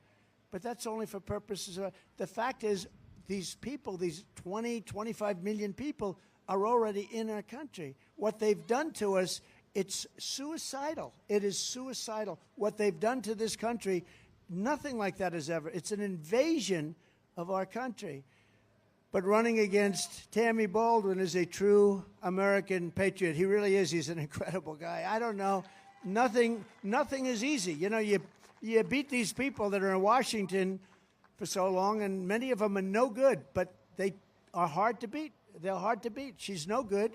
But that's only for purposes of, the fact is, these people, these 20, 25 million people are already in our country. What they've done to us, it's suicidal. It is suicidal. What they've done to this country, nothing like that has ever. It's an invasion of our country. But running against Tammy Baldwin is a true American patriot. He really is. He's an incredible guy. I don't know. Nothing is easy. You know, you beat these people that are in Washington for so long, and many of them are no good, but they are hard to beat. They're hard to beat. She's no good.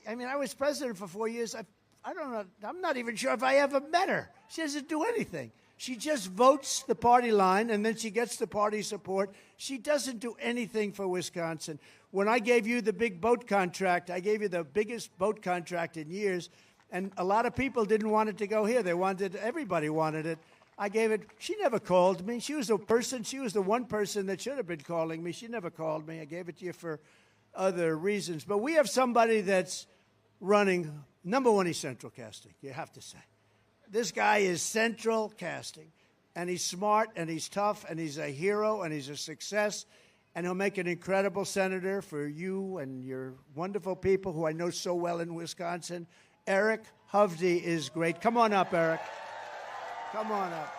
I mean, I was president for 4 years. I don't know. I'm not even sure if I ever met her. She doesn't do anything. She just votes the party line, and then she gets the party support. She doesn't do anything for Wisconsin. When I gave you the big boat contract, I gave you the biggest boat contract in years, and a lot of people didn't want it to go here. Everybody wanted it. I gave it. She never called me. She was the one person that should have been calling me. She never called me. I gave it to you for other reasons. But we have somebody that's running. Number one, he's central casting, you have to say. This guy is central casting, and he's smart, and he's tough, and he's a hero, and he's a success, and he'll make an incredible senator for you and your wonderful people who I know so well in Wisconsin. Eric Hovde is great. Come on up, Eric. Come on up.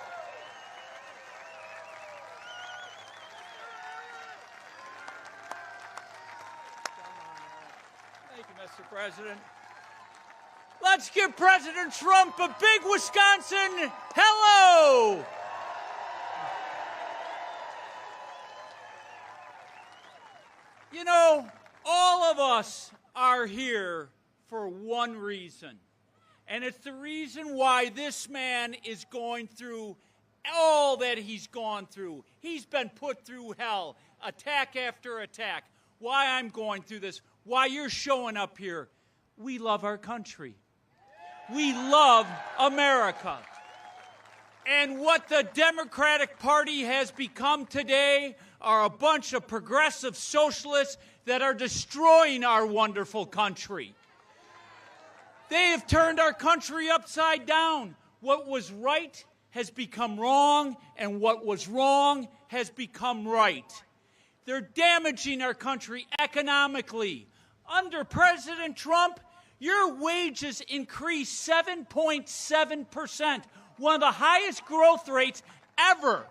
Thank you, Mr. President. Let's give President Trump a big Wisconsin hello. You know, all of us are here for one reason. And it's the reason why this man is going through all that he's gone through. He's been put through hell, attack after attack. Why I'm going through this, why you're showing up here. We love our country. We love America. And what the Democratic Party has become today are a bunch of progressive socialists that are destroying our wonderful country. They have turned our country upside down. What was right has become wrong, and what was wrong has become right. They're damaging our country economically. Under President Trump, your wages increased 7.7%, one of the highest growth rates ever.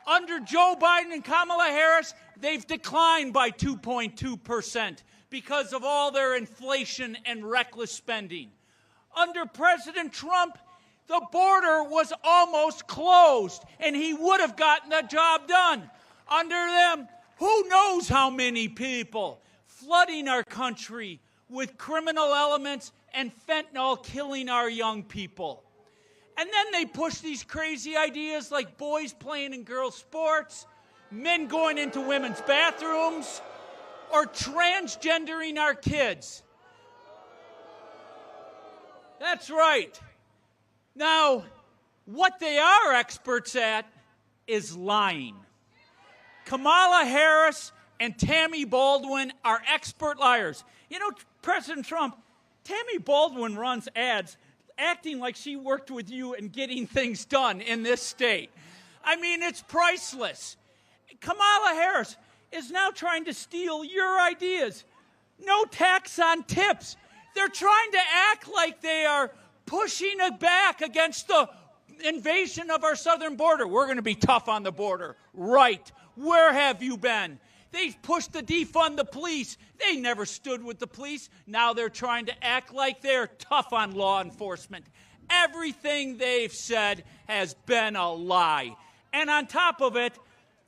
Under Joe Biden and Kamala Harris, they've declined by 2.2%. because of all their inflation and reckless spending. Under President Trump, the border was almost closed, and he would have gotten the job done. Under them, who knows how many people? flooding our country with criminal elements and fentanyl killing our young people. And then they push these crazy ideas like boys playing in girls' sports, men going into women's bathrooms, or transgendering our kids. That's right. Now, what they are experts at is lying. Kamala Harris and Tammy Baldwin are expert liars. You know, President Trump, Tammy Baldwin runs ads acting like she worked with you and getting things done in this state. I mean, it's priceless. Kamala Harris is now trying to steal your ideas. No tax on tips. They're trying to act like they are pushing it back against the invasion of our southern border. We're going to be tough on the border. Right. Where have you been? They've pushed to defund the police. They never stood with the police. Now they're trying to act like they're tough on law enforcement. Everything they've said has been a lie. And on top of it,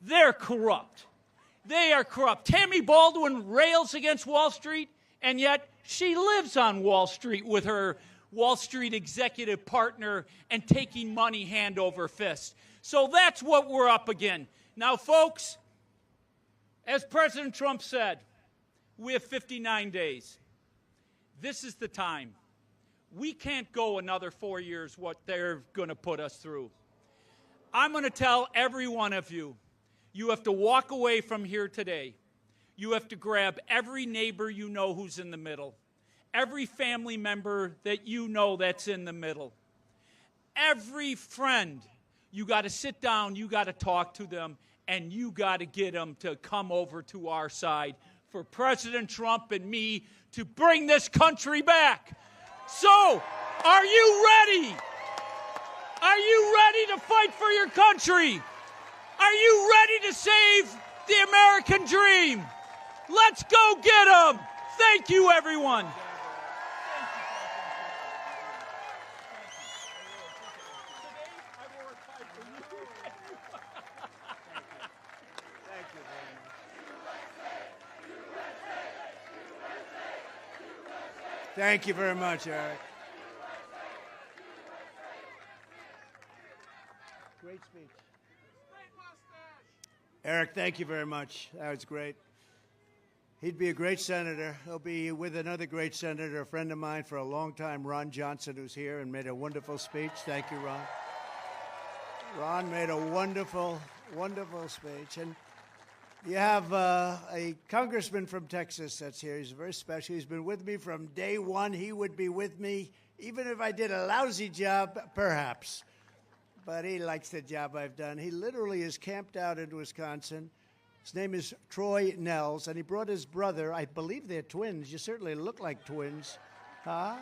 they're corrupt. They are corrupt. Tammy Baldwin rails against Wall Street, and yet she lives on Wall Street with her Wall Street executive partner and taking money hand over fist. So that's what we're up against. Now, folks, as President Trump said, we have 59 days. This is the time. We can't go another 4 years what they're going to put us through. I'm going to tell every one of you, you have to walk away from here today. You have to grab every neighbor you know who's in the middle, every family member that you know that's in the middle, every friend. You got to sit down, you got to talk to them, and you got to get them to come over to our side for President Trump and me to bring this country back. So, are you ready? Are you ready to fight for your country? Are you ready to save the American dream? Let's go get them. Thank you, everyone. Thank you very much, Eric. Great speech. Eric, thank you very much. That was great. He'd be a great senator. He'll be with another great senator, a friend of mine for a long time, Ron Johnson, who's here and made a wonderful speech. Thank you, Ron. Ron made a wonderful, wonderful speech. And you have a congressman from Texas that's here. He's very special. He's been with me from day one. He would be with me even if I did a lousy job, perhaps. But he likes the job I've done. He literally is camped out in Wisconsin. His name is Troy Nehls, and he brought his brother. I believe they're twins. You certainly look like twins. Huh?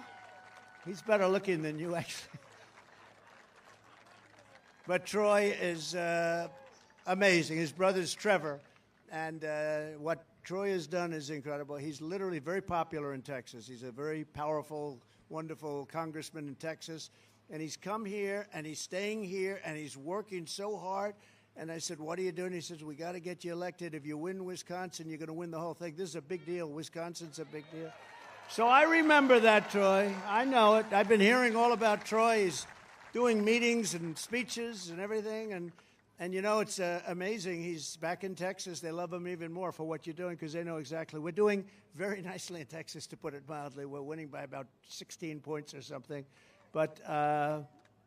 He's better looking than you, actually. But Troy is amazing. His brother's Trevor. And what Troy has done is incredible. He's literally very popular in Texas. He's a very powerful, wonderful congressman in Texas. And he's come here, and he's staying here, and he's working so hard. And I said, what are you doing? He says, we got to get you elected. If you win Wisconsin, you're going to win the whole thing. This is a big deal. Wisconsin's a big deal. So I remember that, Troy. I know it. I've been hearing all about Troy. He's doing meetings and speeches and everything. And you know, it's amazing. He's back in Texas. They love him even more for what you're doing because they know exactly. We're doing very nicely in Texas, to put it mildly. We're winning by about 16 points or something. But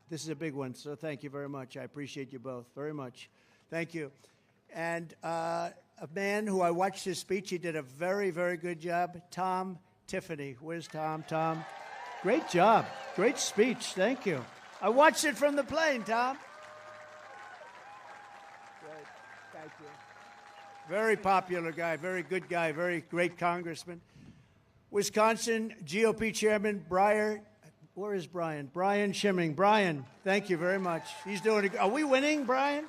this is a big one, so thank you very much. I appreciate you both very much. Thank you. And a man who I watched his speech, he did a very, very good job, Tom Tiffany. Where's Tom? Tom, great job. Great speech. Thank you. I watched it from the plane, Tom. Great. Thank you. Very popular guy, very good guy, very great congressman. Wisconsin GOP Chairman where is Brian? Brian Schimming. Brian, thank you very much. He's doing it. Are we winning, Brian?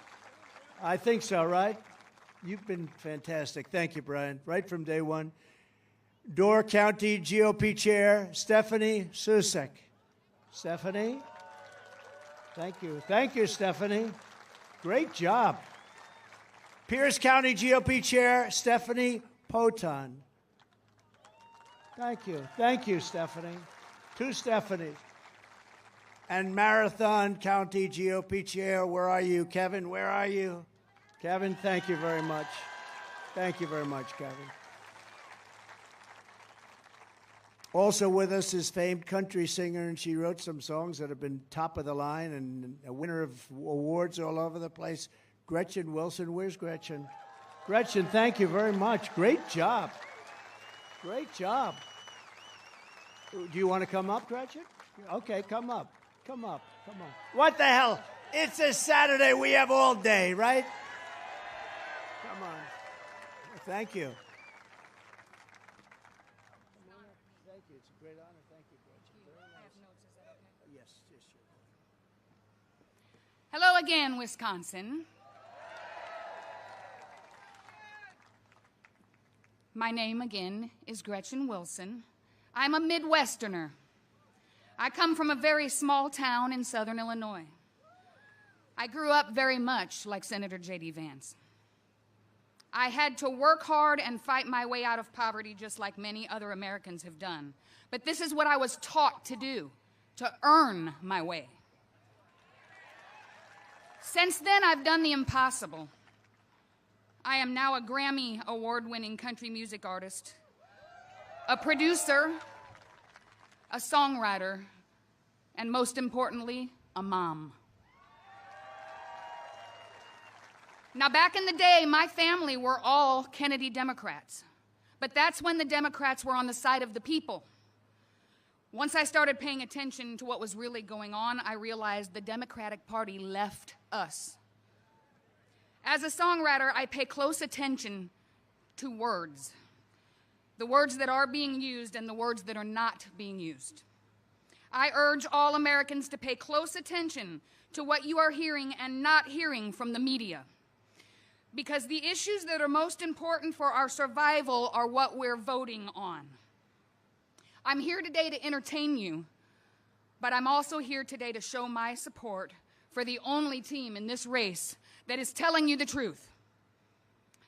I think so, right? You've been fantastic. Thank you, Brian. Right from day one. Door County GOP Chair Stephanie Susek. Stephanie? Thank you. Thank you, Stephanie. Great job. Pierce County GOP Chair Stephanie Poton. Thank you. Thank you, Stephanie. To Stephanie. And Marathon County GOP Chair, where are you? Kevin, where are you? Kevin, thank you very much. Thank you very much, Kevin. Also with us is famed country singer, and she wrote some songs that have been top of the line and a winner of awards all over the place, Gretchen Wilson. Where's Gretchen? Gretchen, thank you very much. Great job. Great job. Do you want to come up, Gretchen? Okay, come up. Come up. Come on. What the hell? It's a Saturday. We have all day, right? Come on. Thank you. Thank you. It's a great honor. Thank you, Gretchen. Very nice. I have notes. Is that okay? Yes, sure. Hello again, Wisconsin. My name again is Gretchen Wilson. I'm a Midwesterner. I come from a very small town in southern Illinois. I grew up very much like Senator J.D. Vance. I had to work hard and fight my way out of poverty just like many other Americans have done. But this is what I was taught to do, to earn my way. Since then, I've done the impossible. I am now a Grammy award-winning country music artist, a producer, a songwriter, and most importantly, a mom. Now, back in the day, my family were all Kennedy Democrats, but that's when the Democrats were on the side of the people. Once I started paying attention to what was really going on, I realized the Democratic Party left us. As a songwriter, I pay close attention to words, the words that are being used and the words that are not being used. I urge all Americans to pay close attention to what you are hearing and not hearing from the media, because the issues that are most important for our survival are what we're voting on. I'm here today to entertain you, but I'm also here today to show my support for the only team in this race that is telling you the truth.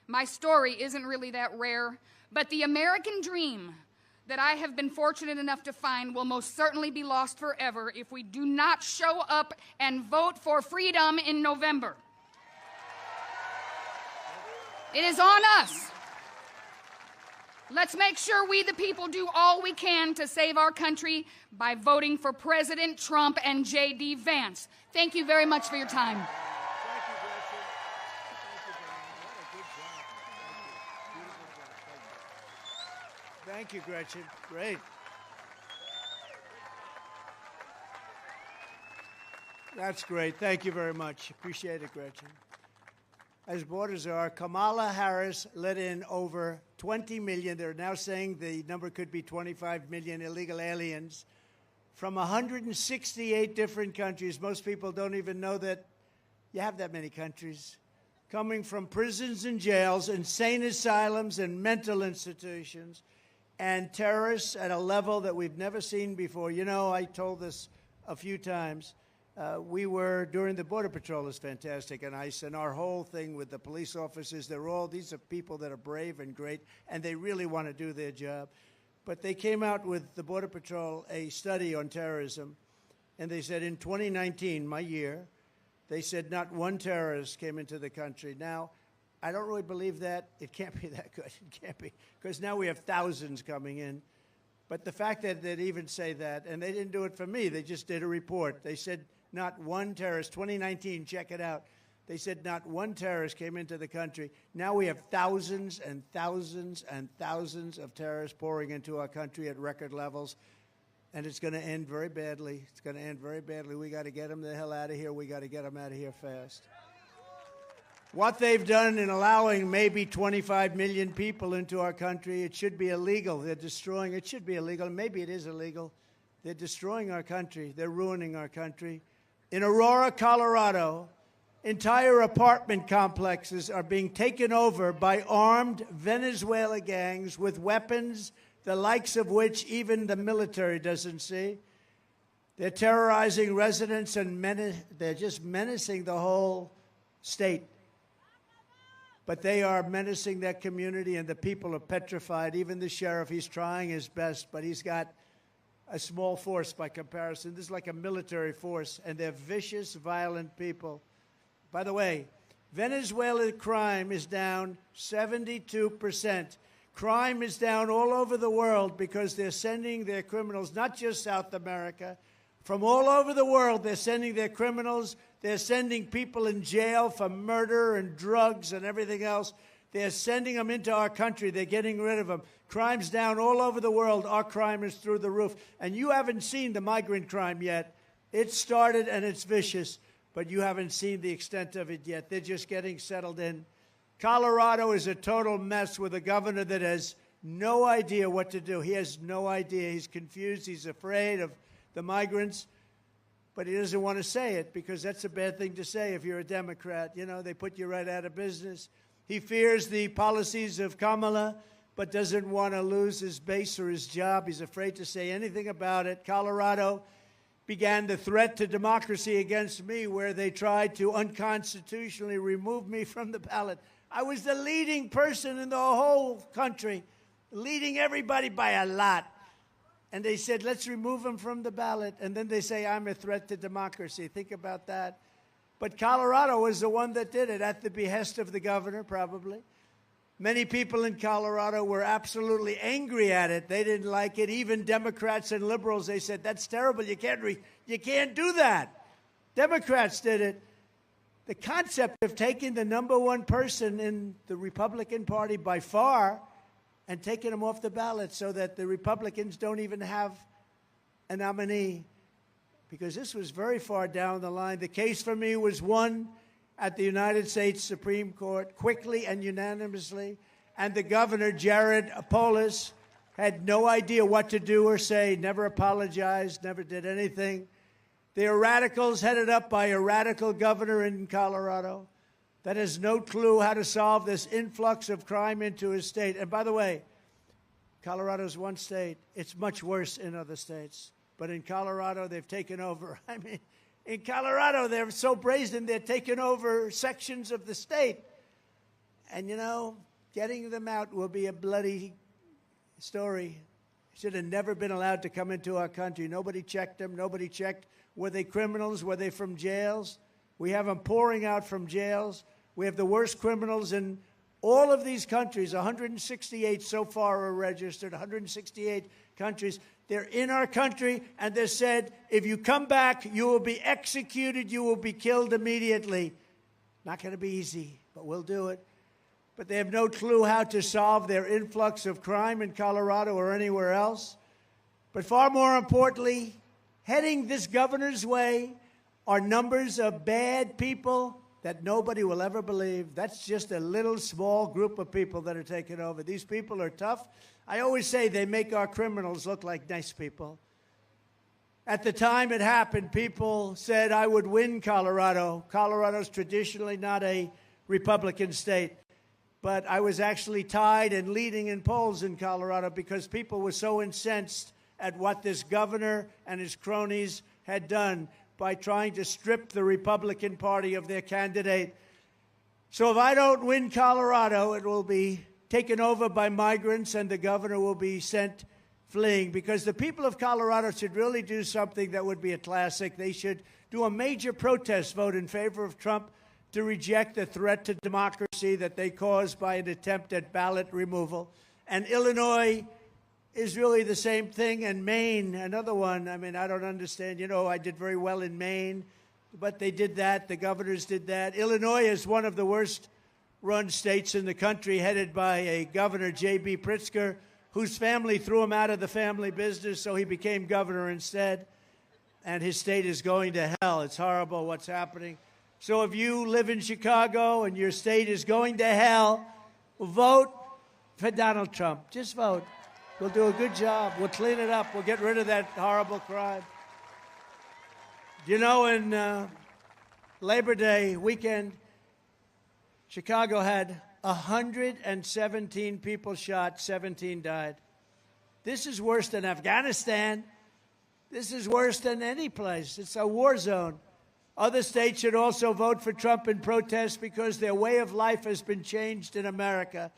My story isn't really that rare, but the American dream that I have been fortunate enough to find will most certainly be lost forever if we do not show up and vote for freedom in November. It is on us. Let's make sure we, the people, do all we can to save our country by voting for President Trump and J.D. Vance. Thank you very much for your time. Thank you, Gretchen. Great. That's great. Thank you very much. Appreciate it, Gretchen. As borders are, Kamala Harris let in over 20 million. They're now saying the number could be 25 million illegal aliens from 168 different countries. Most people don't even know that you have that many countries. Coming from prisons and jails, insane asylums and mental institutions, and terrorists at a level that we've never seen before. You know, I told this a few times. We were, during the Border Patrol is fantastic, and ICE, and our whole thing with the police officers, these are people that are brave and great, and they really want to do their job. But they came out with the Border Patrol a study on terrorism, and they said in 2019, my year, they said not one terrorist came into the country. Now, I don't really believe that. It can't be that good. It can't be, because now we have thousands coming in. But the fact that they'd even say that, and they didn't do it for me, they just did a report. They said not one terrorist, 2019, check it out. They said not one terrorist came into the country. Now we have thousands and thousands and thousands of terrorists pouring into our country at record levels. And it's going to end very badly. It's going to end very badly. We got to get them the hell out of here. We got to get them out of here fast. What they've done in allowing maybe 25 million people into our country, it should be illegal. They're destroying, it should be illegal. Maybe it is illegal. They're destroying our country. They're ruining our country. In Aurora, Colorado, entire apartment complexes are being taken over by armed Venezuela gangs with weapons, the likes of which even the military doesn't see. They're terrorizing residents and they're just menacing the whole state. but they are menacing that community, and the people are petrified. Even the sheriff, he's trying his best, but he's got a small force by comparison. This is like a military force, and they're vicious, violent people. By the way, Venezuela crime is down 72%. Crime is down all over the world because they're sending their criminals, not just South America, from all over the world. They're sending their criminals. They're sending people in jail for murder and drugs and everything else. They're sending them into our country. They're getting rid of them. Crime's down all over the world. Our crime is through the roof. And you haven't seen the migrant crime yet. It started and it's vicious, but you haven't seen the extent of it yet. They're just getting settled in. Colorado is a total mess with a governor that has no idea what to do. He has no idea. He's confused. He's afraid of the migrants, but he doesn't want to say it because that's a bad thing to say if you're a Democrat. You know, they put you right out of business. He fears the policies of Kamala, but doesn't want to lose his base or his job. He's afraid to say anything about it. Colorado began the threat to democracy against me, where they tried to unconstitutionally remove me from the ballot. I was the leading person in the whole country, leading everybody by a lot. And they said, let's remove him from the ballot. And then they say, I'm a threat to democracy. Think about that. But Colorado was the one that did it at the behest of the governor, probably. Many people in Colorado were absolutely angry at it. They didn't like it. Even Democrats and liberals, they said, that's terrible. You can't do that. Democrats did it. The concept of taking the number one person in the Republican Party by far and taking him off the ballot so that the Republicans don't even have a nominee, because this was very far down the line. The case for me was won at the United States Supreme Court quickly and unanimously, and the governor, Jared Polis, had no idea what to do or say, never apologized, never did anything. They are radicals headed up by a radical governor in Colorado that has no clue how to solve this influx of crime into his state. And by the way, Colorado's one state. It's much worse in other states. But in Colorado, they've taken over. I mean, in Colorado, they're so brazen, they're taking over sections of the state. And, you know, getting them out will be a bloody story. Should have never been allowed to come into our country. Nobody checked them. Nobody checked, were they criminals? Were they from jails? We have them pouring out from jails. We have the worst criminals in all of these countries. 168 so far are registered, 168 countries. They're in our country, and they said, if you come back, you will be executed, you will be killed immediately. Not going to be easy, but we'll do it. But they have no clue how to solve their influx of crime in Colorado or anywhere else. But far more importantly, heading this governor's way are numbers of bad people that nobody will ever believe. That's just a little small group of people that are taking over. These people are tough. I always say they make our criminals look like nice people. At the time it happened, people said I would win Colorado. Colorado's traditionally not a Republican state. But I was actually tied and leading in polls in Colorado because people were so incensed at what this governor and his cronies had done by trying to strip the Republican Party of their candidate. So if I don't win Colorado, it will be taken over by migrants and the governor will be sent fleeing, because the people of Colorado should really do something that would be a classic. They should do a major protest vote in favor of Trump to reject the threat to democracy that they caused by an attempt at ballot removal. And Illinois is really the same thing, and Maine, another one. I mean, I don't understand. You know, I did very well in Maine, but they did that. The governors did that. Illinois is one of the worst-run states in the country, headed by a governor, J.B. Pritzker, whose family threw him out of the family business, so he became governor instead. And his state is going to hell. It's horrible what's happening. So if you live in Chicago and your state is going to hell, vote for Donald Trump. Just vote. We'll do a good job. We'll clean it up. We'll get rid of that horrible crime. You know, in Labor Day weekend, Chicago had 117 people shot, 17 died. This is worse than Afghanistan. This is worse than any place. It's a war zone. Other states should also vote for Trump in protest because their way of life has been changed in America.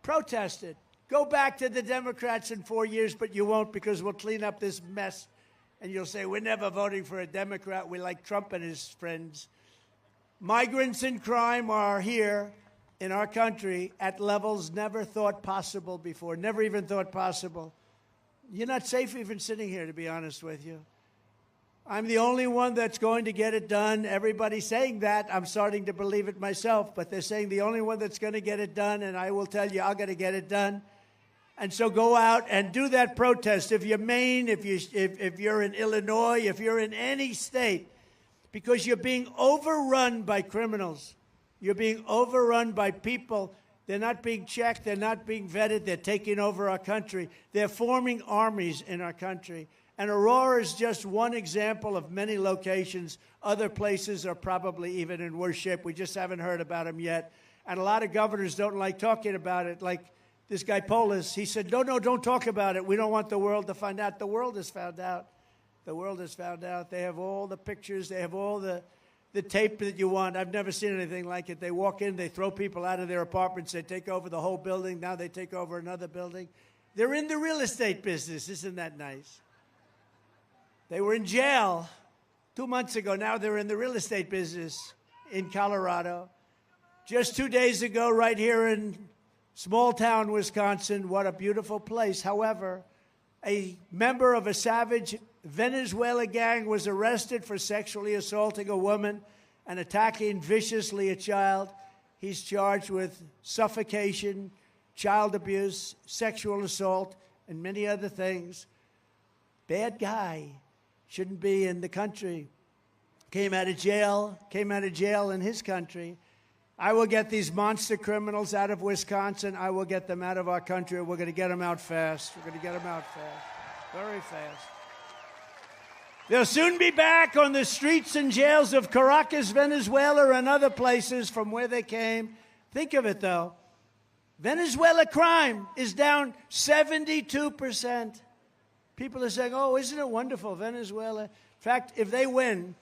Protest it. Go back to the Democrats in 4 years, but you won't because we'll clean up this mess. And you'll say, we're never voting for a Democrat. We like Trump and his friends. Migrants and crime are here in our country at levels never thought possible before, never even thought possible. You're not safe even sitting here, to be honest with you. I'm the only one that's going to get it done. Everybody's saying that. I'm starting to believe it myself, but they're saying the only one that's going to get it done, and I will tell you, I'm going to get it done. And so go out and do that protest. If you're Maine, if you're in Illinois, if you're in any state, because you're being overrun by criminals. You're being overrun by people. They're not being checked. They're not being vetted. They're taking over our country. They're forming armies in our country. And Aurora is just one example of many locations. Other places are probably even in worse shape. We just haven't heard about them yet. And a lot of governors don't like talking about it. Like this guy Polis, he said, no, don't talk about it. We don't want the world to find out. The world has found out. The world has found out. They have all the pictures. They have all the tape that you want. I've never seen anything like it. They walk in. They throw people out of their apartments. They take over the whole building. Now they take over another building. They're in the real estate business. Isn't that nice? They were in jail 2 months ago. Now they're in the real estate business in Colorado. Just 2 days ago, right here in small town, Wisconsin, what a beautiful place. However, a member of a savage Venezuela gang was arrested for sexually assaulting a woman and attacking viciously a child. He's charged with suffocation, child abuse, sexual assault, and many other things. Bad guy. Shouldn't be in the country. Came out of jail in his country. I will get these monster criminals out of Wisconsin. I will get them out of our country. We're going to get them out fast. We're going to get them out fast. Very fast. They'll soon be back on the streets and jails of Caracas, Venezuela, and other places from where they came. Think of it, though. Venezuela crime is down 72%. People are saying, oh, isn't it wonderful, Venezuela? In fact, if they win,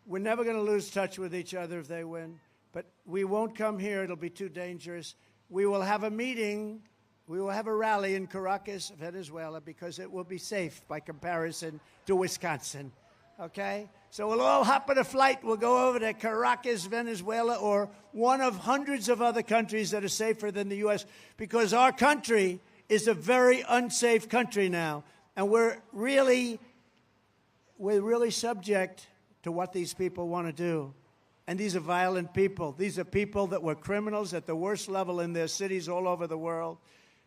we're never going to lose touch with each other if they win. But we won't come here. It'll be too dangerous. We will have a meeting. We will have a rally in Caracas, Venezuela, because it will be safe by comparison to Wisconsin. Okay? So we'll all hop on a flight. We'll go over to Caracas, Venezuela, or one of hundreds of other countries that are safer than the U.S., because our country is a very unsafe country now. And we're really subject to what these people want to do. And these are violent people. These are people that were criminals at the worst level in their cities all over the world.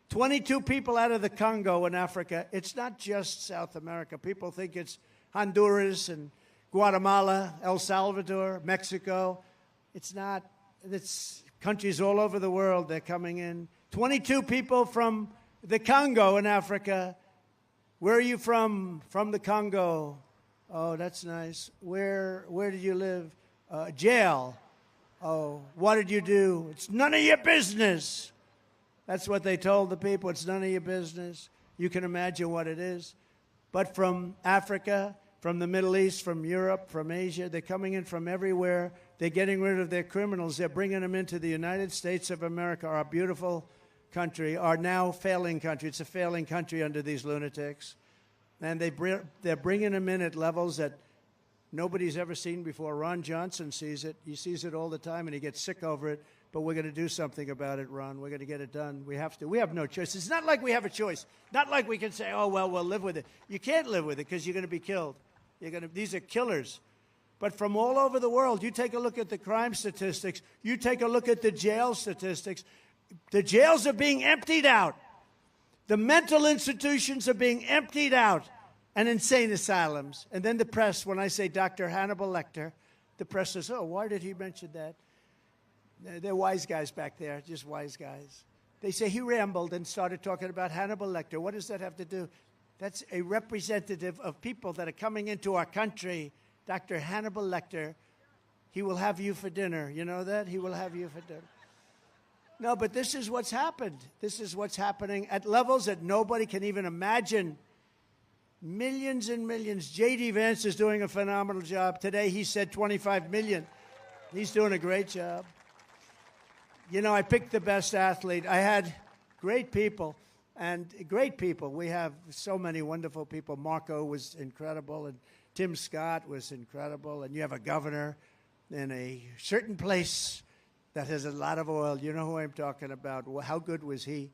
22 people out of the Congo in Africa. It's not just South America. People think it's Honduras and Guatemala, El Salvador, Mexico. It's not. It's countries all over the world. They're coming in. 22 people from the Congo in Africa. Where are you from? From the Congo. Oh, that's nice. Where did you live? Jail. Oh, what did you do? It's none of your business. That's what they told the people. It's none of your business. You can imagine what it is. But from Africa, from the Middle East, from Europe, from Asia, they're coming in from everywhere. They're getting rid of their criminals. They're bringing them into the United States of America, our beautiful country, our now failing country. It's a failing country under these lunatics. And they're bringing them in at levels that nobody's ever seen before. Ron Johnson sees it. He sees it all the time, and he gets sick over it. But we're going to do something about it, Ron. We're going to get it done. We have to. We have no choice. It's not like we have a choice. Not like we can say, oh, well, we'll live with it. You can't live with it because you're going to be killed. These are killers. But from all over the world, you take a look at the crime statistics. You take a look at the jail statistics. The jails are being emptied out. The mental institutions are being emptied out, and insane asylums. And then the press, when I say Dr. Hannibal Lecter, the press says, oh, why did he mention that? They're wise guys back there, just wise guys. They say he rambled and started talking about Hannibal Lecter. What does that have to do? That's a representative of people that are coming into our country. Dr. Hannibal Lecter, he will have you for dinner. You know that? He will have you for dinner. No, but this is what's happened. This is what's happening at levels that nobody can even imagine. Millions and millions. J.D. Vance is doing a phenomenal job. Today he said 25 million. He's doing a great job. You know, I picked the best athlete. I had great people, and great people. We have so many wonderful people. Marco was incredible, and Tim Scott was incredible, and you have a governor in a certain place that has a lot of oil. You know who I'm talking about. Well, how good was he?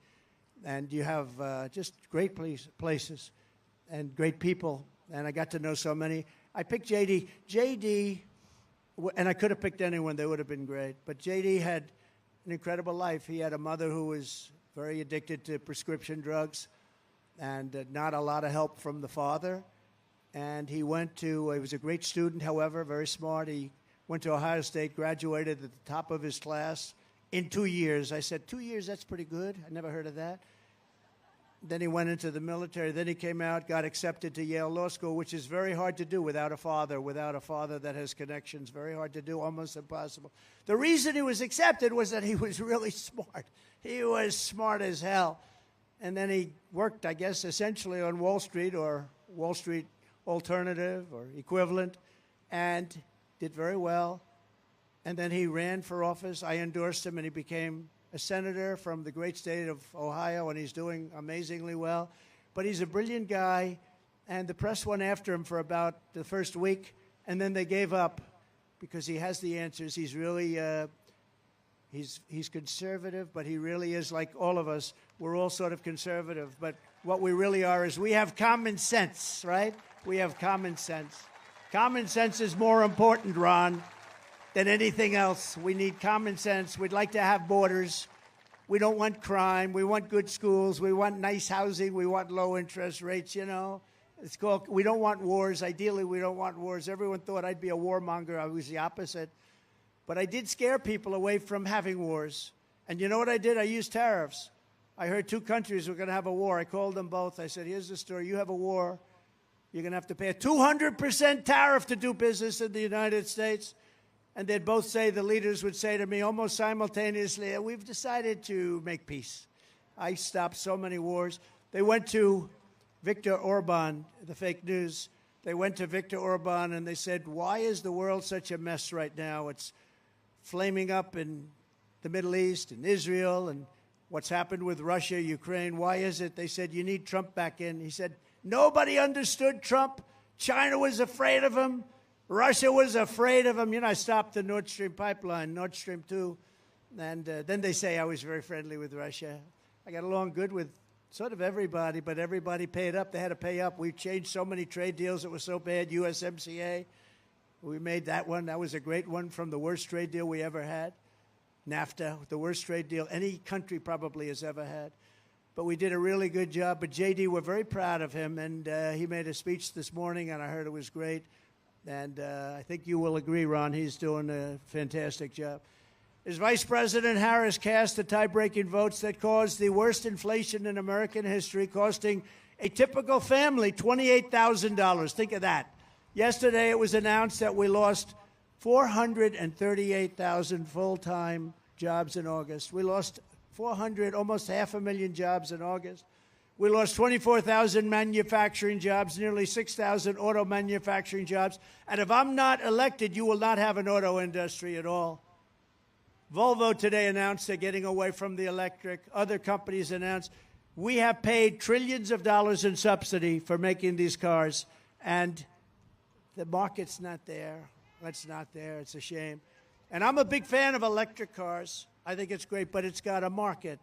And you have just great places and great people, and I got to know so many. I picked J.D. J.D., and I could have picked anyone. They would have been great. But J.D. had an incredible life. He had a mother who was very addicted to prescription drugs and not a lot of help from the father. And he was a great student, however, very smart. He went to Ohio State, graduated at the top of his class in 2 years. I said, 2 years, that's pretty good. I never heard of that. Then he went into the military. Then he came out, got accepted to Yale Law School, which is very hard to do without a father that has connections. Very hard to do, almost impossible. The reason he was accepted was that he was really smart. He was smart as hell. And then he worked, I guess, essentially on Wall Street or Wall Street alternative or equivalent, and did very well. And then he ran for office. I endorsed him, and he became a senator from the great state of Ohio, and he's doing amazingly well. But he's a brilliant guy, and the press went after him for about the first week, and then they gave up because he has the answers. He's really, he's conservative, but he really is like all of us. We're all sort of conservative, but what we really are is we have common sense, right? We have common sense. Common sense is more important, Ron, than anything else. We need common sense. We'd like to have borders. We don't want crime. We want good schools. We want nice housing. We want low interest rates, you know. It's called, we don't want wars. Ideally, we don't want wars. Everyone thought I'd be a warmonger. I was the opposite. But I did scare people away from having wars. And you know what I did? I used tariffs. I heard 2 countries were going to have a war. I called them both. I said, here's the story. You have a war. You're going to have to pay a 200% tariff to do business in the United States. And they'd both say, the leaders would say to me almost simultaneously, we've decided to make peace. I stopped so many wars. They went to Viktor Orban, the fake news. They went to Viktor Orban and they said, why is the world such a mess right now? It's flaming up in the Middle East and Israel and what's happened with Russia, Ukraine. Why is it? They said, you need Trump back in. He said, nobody understood Trump. China was afraid of him. Russia was afraid of him. You know, I stopped the Nord Stream pipeline, Nord Stream 2. And then they say I was very friendly with Russia. I got along good with sort of everybody, but everybody paid up. They had to pay up. We changed so many trade deals. It was so bad. USMCA, we made that one. That was a great one from the worst trade deal we ever had. NAFTA, the worst trade deal any country probably has ever had. But we did a really good job. But J.D., we're very proud of him. And he made a speech this morning, and I heard it was great. And I think you will agree, Ron, he's doing a fantastic job. As Vice President Harris cast the tie-breaking votes that caused the worst inflation in American history, costing a typical family $28,000. Think of that. Yesterday it was announced that we lost 438,000 full-time jobs in August. We lost 400, almost 500,000 jobs in August. We lost 24,000 manufacturing jobs, nearly 6,000 auto manufacturing jobs. And if I'm not elected, you will not have an auto industry at all. Volvo today announced they're getting away from the electric. Other companies announced. We have paid trillions of dollars in subsidy for making these cars, and the market's not there. It's not there. It's a shame. And I'm a big fan of electric cars. I think it's great, but it's got a market.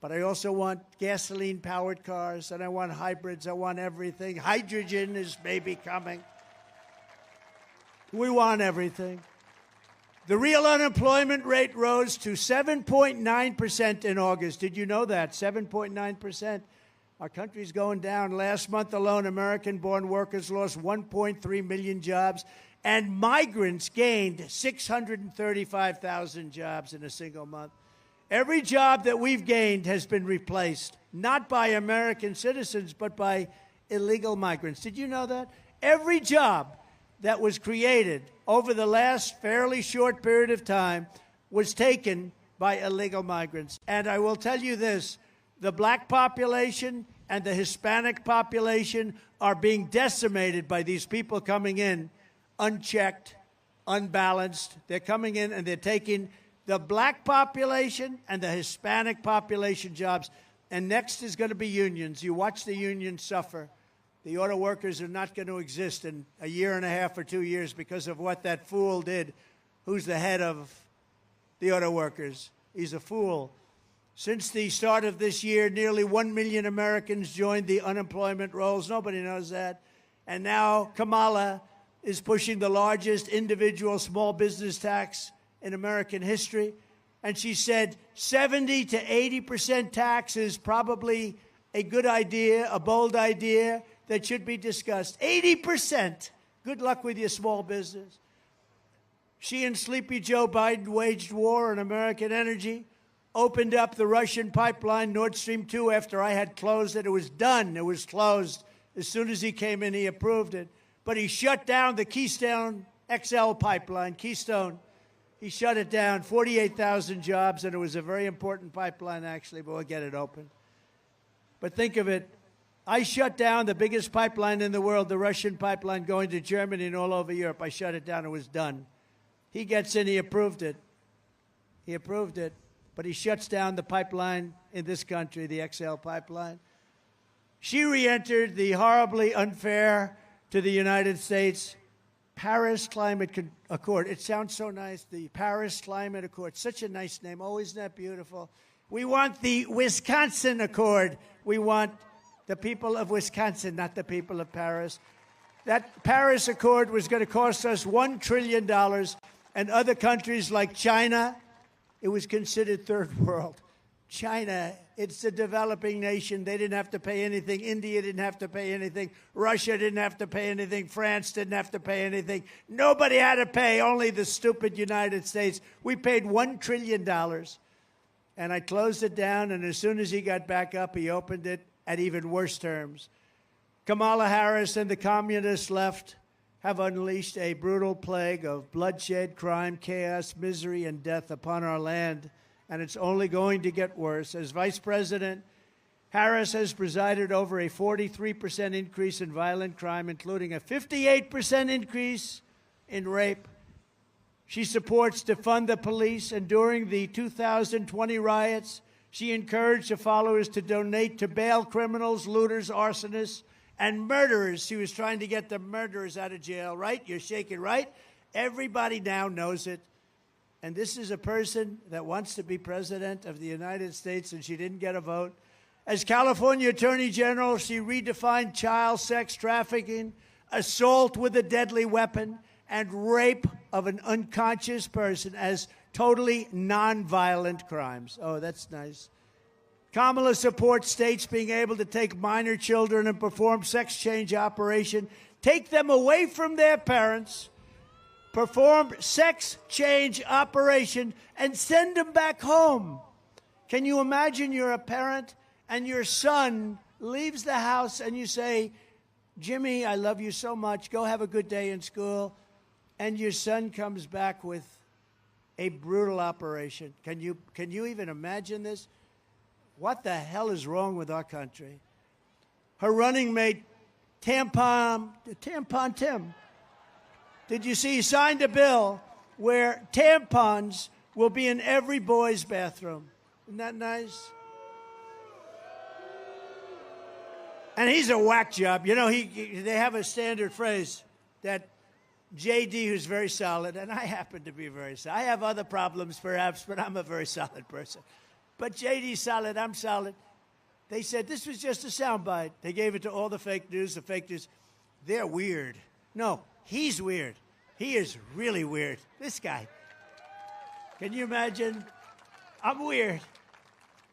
But I also want gasoline-powered cars, and I want hybrids. I want everything. Hydrogen is maybe coming. We want everything. The real unemployment rate rose to 7.9% in August. Did you know that? 7.9%. Our country's going down. Last month alone, American-born workers lost 1.3 million jobs, and migrants gained 635,000 jobs in a single month. Every job that we've gained has been replaced, not by American citizens, but by illegal migrants. Did you know that? Every job that was created over the last fairly short period of time was taken by illegal migrants. And I will tell you this, the black population and the Hispanic population are being decimated by these people coming in unchecked, unbalanced. They're coming in and they're taking the black population and the Hispanic population jobs. And next is going to be unions. You watch the unions suffer. The auto workers are not going to exist in a year and a half or 2 years because of what that fool did. Who's the head of the auto workers? He's a fool. Since the start of this year, nearly 1 million Americans joined the unemployment rolls. Nobody knows that. And now Kamala is pushing the largest individual small business tax in American history. And she said 70 to 80% tax is probably a good idea, a bold idea that should be discussed. 80%. Good luck with your small business. She and Sleepy Joe Biden waged war on American energy, opened up the Russian pipeline Nord Stream 2 after I had closed it. It was done. It was closed. As soon as he came in, he approved it. But he shut down the Keystone XL pipeline, Keystone. He shut it down, 48,000 jobs, and it was a very important pipeline, actually, but we'll get it open. But think of it. I shut down the biggest pipeline in the world, the Russian pipeline going to Germany and all over Europe. I shut it down. It was done. He gets in. He approved it. He approved it. But he shuts down the pipeline in this country, the XL pipeline. She re-entered the horribly unfair to the United States Paris Climate Accord. It sounds so nice, the Paris Climate Accord. Such a nice name. Oh, isn't that beautiful? We want the Wisconsin Accord. We want the people of Wisconsin, not the people of Paris. That Paris Accord was going to cost us $1 trillion, and other countries like China, it was considered third world. China, it's a developing nation. They didn't have to pay anything. India didn't have to pay anything. Russia didn't have to pay anything. France didn't have to pay anything. Nobody had to pay, only the stupid United States. We paid $1 trillion. And I closed it down, and as soon as he got back up, he opened it at even worse terms. Kamala Harris and the communist left have unleashed a brutal plague of bloodshed, crime, chaos, misery, and death upon our land. And it's only going to get worse. As Vice President, Harris has presided over a 43% increase in violent crime, including a 58% increase in rape. She supports defund the police, and during the 2020 riots, she encouraged her followers to donate to bail criminals, looters, arsonists, and murderers. She was trying to get the murderers out of jail, right? You're shaking, right? Everybody now knows it. And this is a person that wants to be president of the United States, and she didn't get a vote. As California Attorney General, she redefined child sex trafficking, assault with a deadly weapon, and rape of an unconscious person as totally nonviolent crimes. Oh, that's nice. Kamala supports states being able to take minor children and perform sex change operation, take them away from their parents, perform sex change operation, and send them back home. Can you imagine you're a parent and your son leaves the house and you say, Jimmy, I love you so much. Go have a good day in school. And your son comes back with a brutal operation. Can you even imagine this? What the hell is wrong with our country? Her running mate, Tampon Tim, did you see he signed a bill where tampons will be in every boy's bathroom? Isn't that nice? And he's a whack job. You know, they have a standard phrase that J.D., who's very solid, and I happen to be very solid. I have other problems, perhaps, but I'm a very solid person. But J.D.'s solid, I'm solid. They said this was just a soundbite. They gave it to all the fake news. The fake news, they're weird. No, he's weird. He is really weird. This guy. Can you imagine? I'm weird.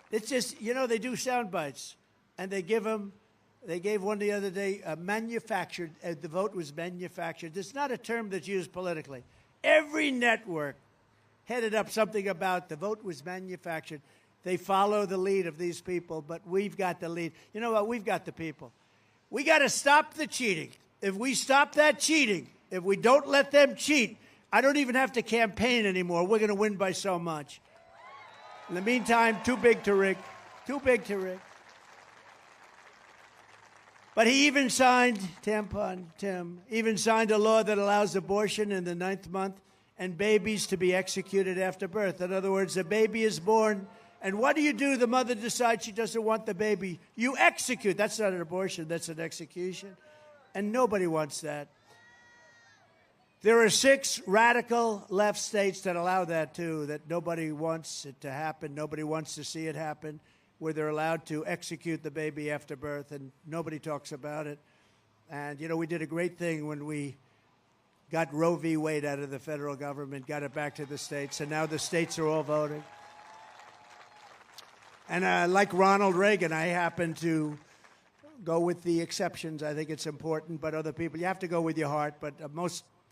It's just, you know, they do sound bites, and they gave one the other day, manufactured. The vote was manufactured. It's not a term that's used politically. Every network headed up something about the vote was manufactured. They follow the lead of these people, but we've got the lead. You know what? We've got the people. We got to stop the cheating. If we stop that cheating, if we don't let them cheat, I don't even have to campaign anymore. We're going to win by so much. In the meantime, too big to rig. Too big to rig. But he even signed, Tim, even signed a law that allows abortion in the 9th month and babies to be executed after birth. In other words, a baby is born, and what do? The mother decides she doesn't want the baby. You execute. That's not an abortion, that's an execution. And nobody wants that. There are 6 radical left states that allow that, too, that nobody wants it to happen. Nobody wants to see it happen, where they're allowed to execute the baby after birth, and nobody talks about it. And, you know, we did a great thing when we got Roe v. Wade out of the federal government, got it back to the states, and now the states are all voting. And like Ronald Reagan, I happen to go with the exceptions. I think it's important, but other people, you have to go with your heart. But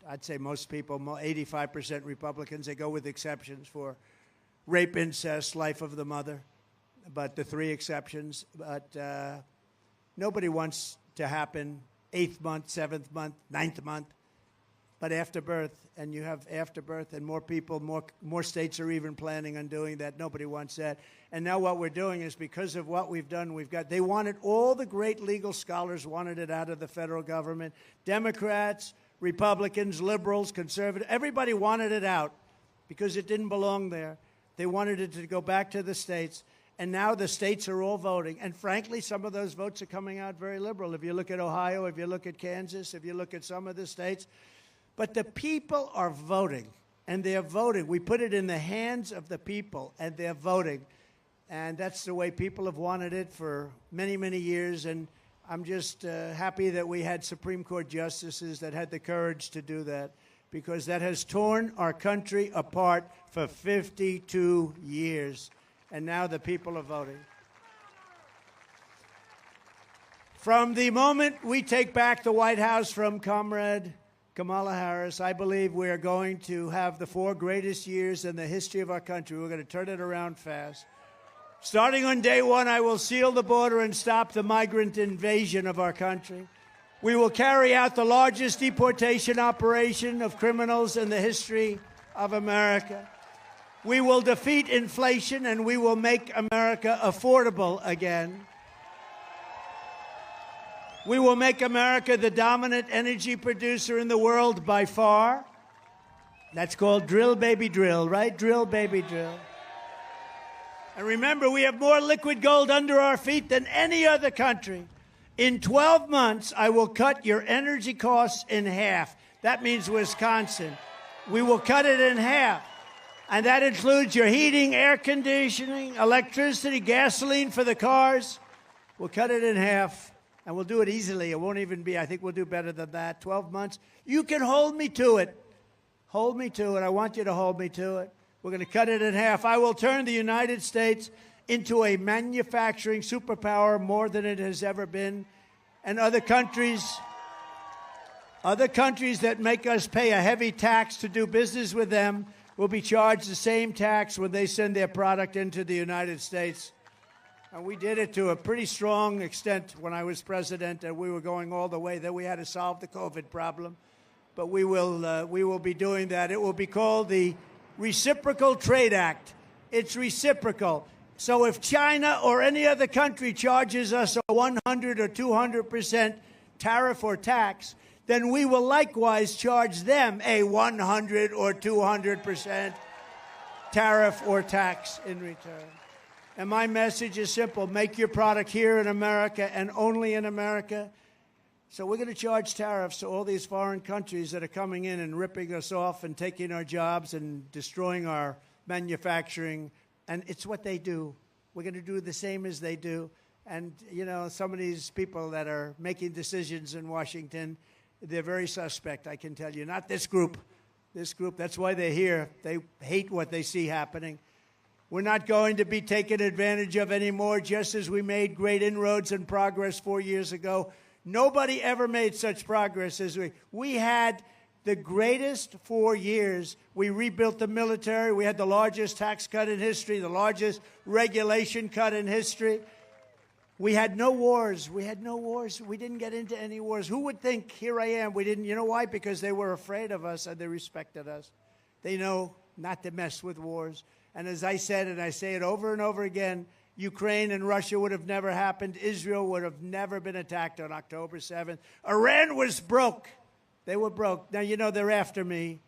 I'd say most people, 85% Republicans, they go with exceptions for rape, incest, life of the mother. But the 3 exceptions. But nobody wants to happen 8th month, 7th month, 9th month. But after birth, and you have after birth, and more people, more states are even planning on doing that. Nobody wants that. And now what we're doing is, because of what we've done, they wanted, all the great legal scholars wanted it out of the federal government. Democrats, Republicans, liberals, conservatives, everybody wanted it out because it didn't belong there. They wanted it to go back to the states. And now the states are all voting. And frankly, some of those votes are coming out very liberal. If you look at Ohio, if you look at Kansas, if you look at some of the states. But the people are voting, and they're voting. We put it in the hands of the people, and they're voting. And that's the way people have wanted it for many, many years. And I'm just happy that we had Supreme Court justices that had the courage to do that, because that has torn our country apart for 52 years. And now the people are voting. From the moment we take back the White House from Comrade Kamala Harris, I believe we are going to have the 4 greatest years in the history of our country. We're going to turn it around fast. Starting on day 1, I will seal the border and stop the migrant invasion of our country. We will carry out the largest deportation operation of criminals in the history of America. We will defeat inflation, and we will make America affordable again. We will make America the dominant energy producer in the world by far. That's called drill, baby, drill, right? Drill, baby, drill. And remember, we have more liquid gold under our feet than any other country. In 12 months, I will cut your energy costs in half. That means Wisconsin. We will cut it in half. And that includes your heating, air conditioning, electricity, gasoline for the cars. We'll cut it in half, and we'll do it easily. It won't even be, I think we'll do better than that. 12 months. You can hold me to it. Hold me to it. I want you to hold me to it. We're going to cut it in half. I will turn the United States into a manufacturing superpower more than it has ever been. And other countries that make us pay a heavy tax to do business with them will be charged the same tax when they send their product into the United States. And we did it to a pretty strong extent when I was president, and we were going all the way. Then we had to solve the COVID problem. But we will be doing that. It will be called the Reciprocal Trade Act. It's reciprocal. So if China or any other country charges us a 100 or 200% tariff or tax, then we will likewise charge them a 100 or 200% tariff or tax in return. And my message is simple. Make your product here in America and only in America. So we're going to charge tariffs to all these foreign countries that are coming in and ripping us off and taking our jobs and destroying our manufacturing. And it's what they do. We're going to do the same as they do. And, you know, some of these people that are making decisions in Washington, they're very suspect, I can tell you. Not this group. This group, that's why they're here. They hate what they see happening. We're not going to be taken advantage of anymore, just as we made great inroads and progress 4 years ago. Nobody ever made such progress as we. We had the greatest 4 years. We rebuilt the military. We had the largest tax cut in history, the largest regulation cut in history. We had no wars. We had no wars. We didn't get into any wars. Who would think, here I am, we didn't, you know why? Because they were afraid of us and they respected us. They know not to mess with wars. And as I said, and I say it over and over again, Ukraine and Russia would have never happened. Israel would have never been attacked on October 7th. Iran was broke. They were broke. Now, you know, they're after me.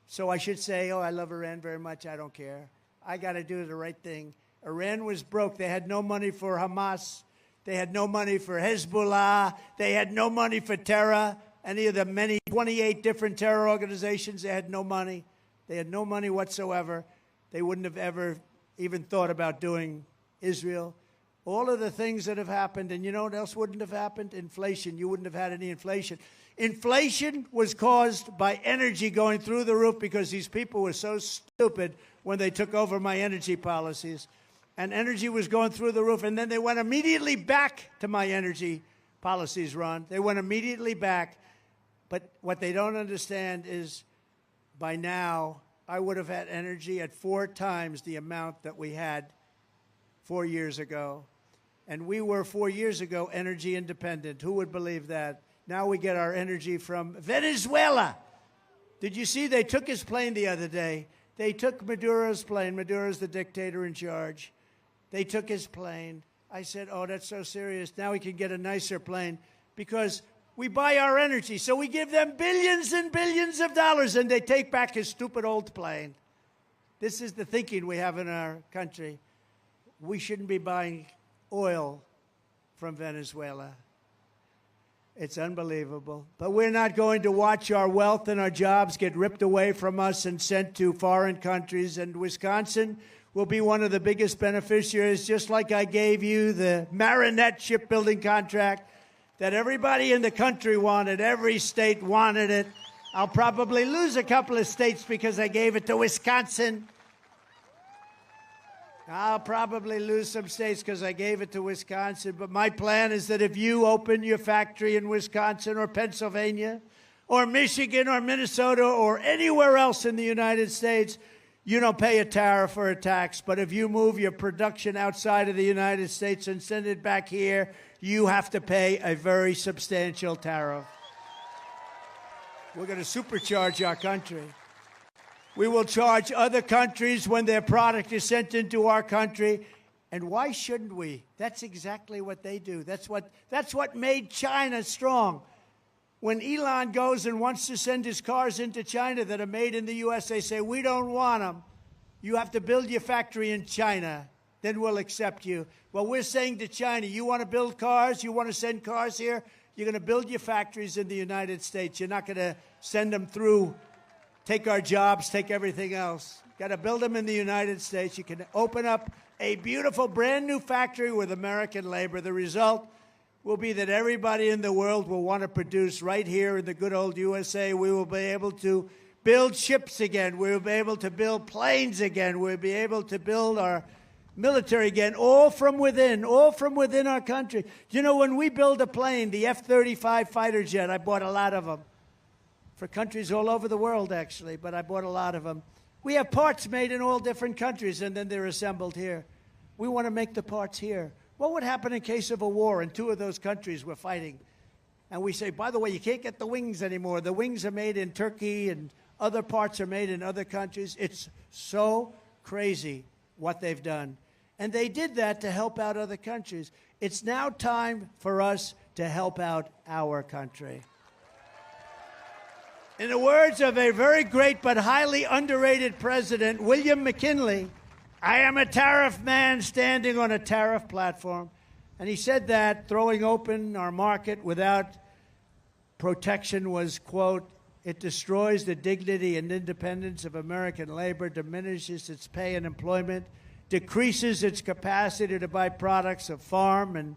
So I should say, oh, I love Iran very much. I don't care. I got to do the right thing. Iran was broke. They had no money for Hamas. They had no money for Hezbollah. They had no money for terror. Any of the many 28 different terror organizations, they had no money. They had no money whatsoever. They wouldn't have ever even thought about doing Israel. All of the things that have happened, and you know what else wouldn't have happened? Inflation. You wouldn't have had any inflation. Inflation was caused by energy going through the roof because these people were so stupid when they took over my energy policies. And energy was going through the roof, and then they went immediately back to my energy policies, Ron. They went immediately back. But what they don't understand is by now, I would have had energy at 4 times the amount that we had 4 years ago. And we were 4 years ago energy independent. Who would believe that? Now we get our energy from Venezuela. Did you see they took his plane the other day? They took Maduro's plane. Maduro's the dictator in charge. They took his plane. I said, oh, that's so serious. Now we can get a nicer plane because we buy our energy. So we give them billions and billions of dollars, and they take back his stupid old plane. This is the thinking we have in our country. We shouldn't be buying oil from Venezuela. It's unbelievable. But we're not going to watch our wealth and our jobs get ripped away from us and sent to foreign countries. And Wisconsin will be one of the biggest beneficiaries, just like I gave you the Marinette shipbuilding contract that everybody in the country wanted. Every state wanted it. I'll probably lose a couple of states because I gave it to Wisconsin. I'll probably lose some states because I gave it to Wisconsin. But my plan is that if you open your factory in Wisconsin or Pennsylvania or Michigan or Minnesota or anywhere else in the United States, you don't pay a tariff or a tax. But if you move your production outside of the United States and send it back here, you have to pay a very substantial tariff. We're going to supercharge our country. We will charge other countries when their product is sent into our country. And why shouldn't we? That's exactly what they do. That's what made China strong. When Elon goes and wants to send his cars into China that are made in the U.S., they say, we don't want them. You have to build your factory in China. Then we'll accept you. Well, we're saying to China, you want to build cars? You want to send cars here? You're going to build your factories in the United States. You're not going to send them through, take our jobs, take everything else. Got to build them in the United States. You can open up a beautiful brand new factory with American labor. The result will be that everybody in the world will want to produce right here in the good old USA. We will be able to build ships again. We will be able to build planes again. We'll be able to build our military again, all from within our country. You know, when we build a plane, the F-35 fighter jet, I bought a lot of them. For countries all over the world, actually, but I bought a lot of them. We have parts made in all different countries, and then they're assembled here. We want to make the parts here. What would happen in case of a war and 2 of those countries were fighting? And we say, by the way, you can't get the wings anymore. The wings are made in Turkey, and other parts are made in other countries. It's so crazy what they've done. And they did that to help out other countries. It's now time for us to help out our country. In the words of a very great but highly underrated president, William McKinley, I am a tariff man standing on a tariff platform. And he said that throwing open our market without protection was, quote, it destroys the dignity and independence of American labor, diminishes its pay and employment, decreases its capacity to buy products of farm and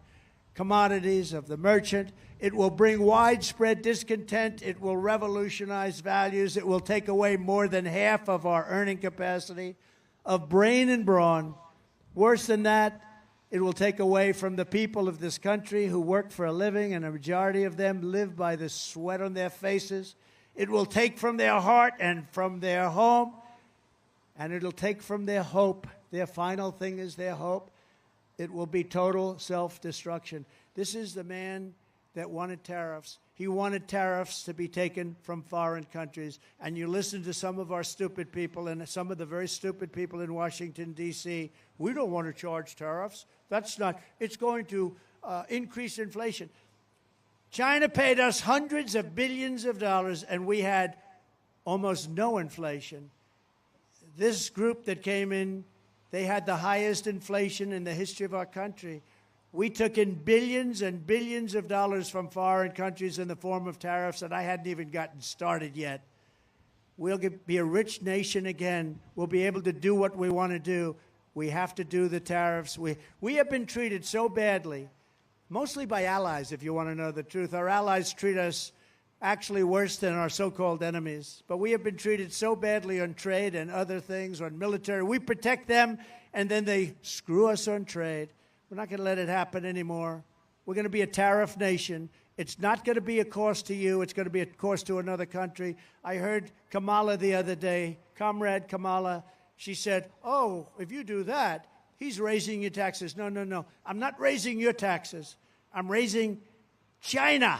commodities of the merchant. It will bring widespread discontent. It will revolutionize values. It will take away more than half of our earning capacity of brain and brawn. Worse than that, it will take away from the people of this country who work for a living, and a majority of them live by the sweat on their faces. It will take from their heart and from their home, and it'll take from their hope. Their final thing is their hope. It will be total self-destruction. This is the man that wanted tariffs. He wanted tariffs to be taken from foreign countries. And you listen to some of our stupid people and some of the very stupid people in Washington, D.C. We don't want to charge tariffs. That's not, it's going to increase inflation. China paid us hundreds of billions of dollars, and we had almost no inflation. This group that came in, they had the highest inflation in the history of our country. We took in billions and billions of dollars from foreign countries in the form of tariffs, and I hadn't even gotten started yet. We'll be a rich nation again. We'll be able to do what we want to do. We have to do the tariffs. We have been treated so badly, mostly by allies, if you want to know the truth. Our allies treat us actually worse than our so-called enemies. But we have been treated so badly on trade and other things, on military. We protect them, and then they screw us on trade. We're not going to let it happen anymore. We're going to be a tariff nation. It's not going to be a cost to you. It's going to be a cost to another country. I heard Kamala the other day, Comrade Kamala. She said, oh, if you do that, he's raising your taxes. No, no, no. I'm not raising your taxes. I'm raising China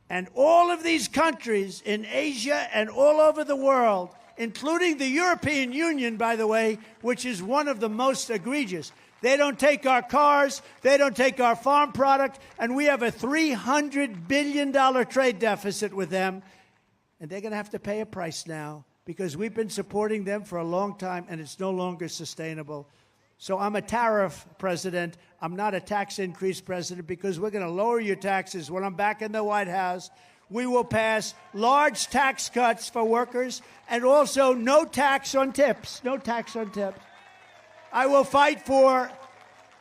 and all of these countries in Asia and all over the world, including the European Union, by the way, which is one of the most egregious. They don't take our cars. They don't take our farm product. And we have a $300 billion trade deficit with them. And they're going to have to pay a price now because we've been supporting them for a long time, and it's no longer sustainable. So I'm a tariff president. I'm not a tax increase president because we're going to lower your taxes. When I'm back in the White House, we will pass large tax cuts for workers and also no tax on tips. No tax on tips. I will fight for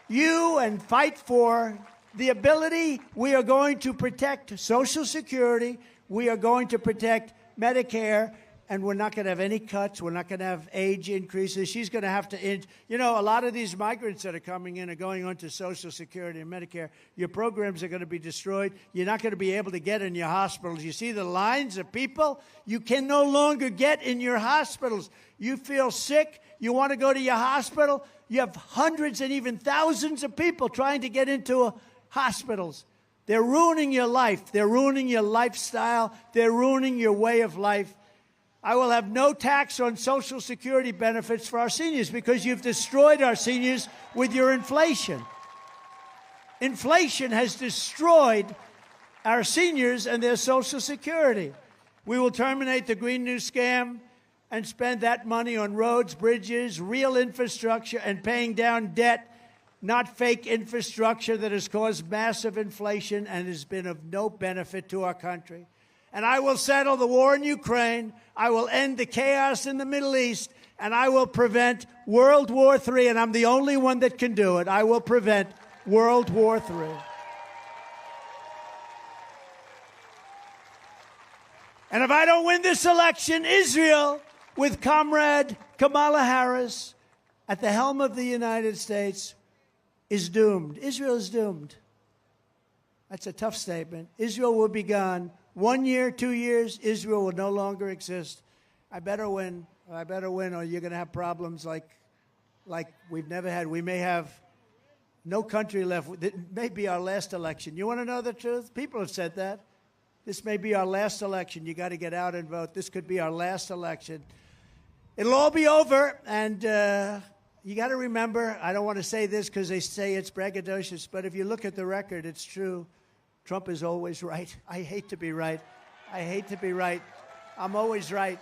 you and fight for the ability. We are going to protect Social Security. We are going to protect Medicare. And we're not going to have any cuts. We're not going to have age increases. She's going to have to, you know, a lot of these migrants that are coming in are going on to Social Security and Medicare. Your programs are going to be destroyed. You're not going to be able to get in your hospitals. You see the lines of people? You can no longer get in your hospitals. You feel sick. You want to go to your hospital. You have hundreds and even thousands of people trying to get into hospitals. They're ruining your life. They're ruining your lifestyle. They're ruining your way of life. I will have no tax on Social Security benefits for our seniors because you've destroyed our seniors with your inflation. Inflation has destroyed our seniors and their Social Security. We will terminate the Green New Scam and spend that money on roads, bridges, real infrastructure, and paying down debt, not fake infrastructure that has caused massive inflation and has been of no benefit to our country. And I will settle the war in Ukraine. I will end the chaos in the Middle East. And I will prevent World War III. And I'm the only one that can do it. I will prevent World War III. And if I don't win this election, Israel, with Comrade Kamala Harris at the helm of the United States, is doomed. Israel is doomed. That's a tough statement. Israel will be gone. 1 year, 2 years, Israel will no longer exist. I better win. I better win, or you're going to have problems like we've never had. We may have no country left. It may be our last election. You want to know the truth? People have said that. This may be our last election. You got to get out and vote. This could be our last election. It'll all be over, and you got to remember, I don't want to say this because they say it's braggadocious, but if you look at the record, it's true. Trump is always right. I hate to be right. I hate to be right. I'm always right.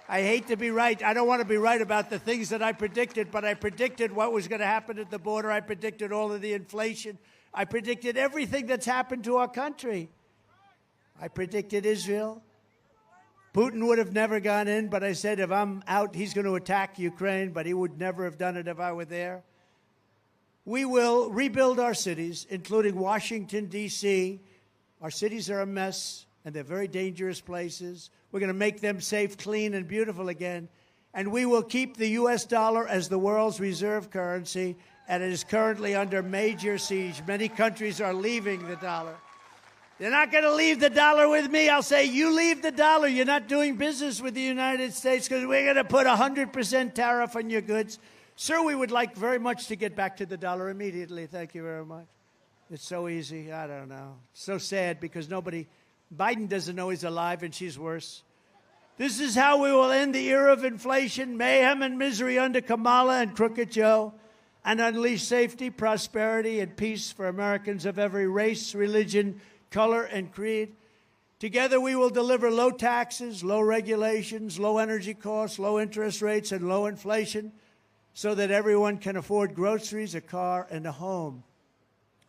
I hate to be right. I don't want to be right about the things that I predicted, but I predicted what was going to happen at the border. I predicted all of the inflation. I predicted everything that's happened to our country. I predicted Israel. Putin would have never gone in, but I said if I'm out, he's going to attack Ukraine, but he would never have done it if I were there. We will rebuild our cities, including Washington, D.C. Our cities are a mess, and they're very dangerous places. We're going to make them safe, clean, and beautiful again. And we will keep the U.S. dollar as the world's reserve currency, and it is currently under major siege. Many countries are leaving the dollar. They're not going to leave the dollar with me. I'll say, you leave the dollar. You're not doing business with the United States because we're going to put 100% tariff on your goods. Sir, we would like very much to get back to the dollar immediately. Thank you very much. It's so easy. I don't know. It's so sad because Biden doesn't know he's alive, and she's worse. This is how we will end the era of inflation, mayhem, and misery under Kamala and Crooked Joe, and unleash safety, prosperity, and peace for Americans of every race, religion, color, and creed. Together, we will deliver low taxes, low regulations, low energy costs, low interest rates, and low inflation so that everyone can afford groceries, a car, and a home.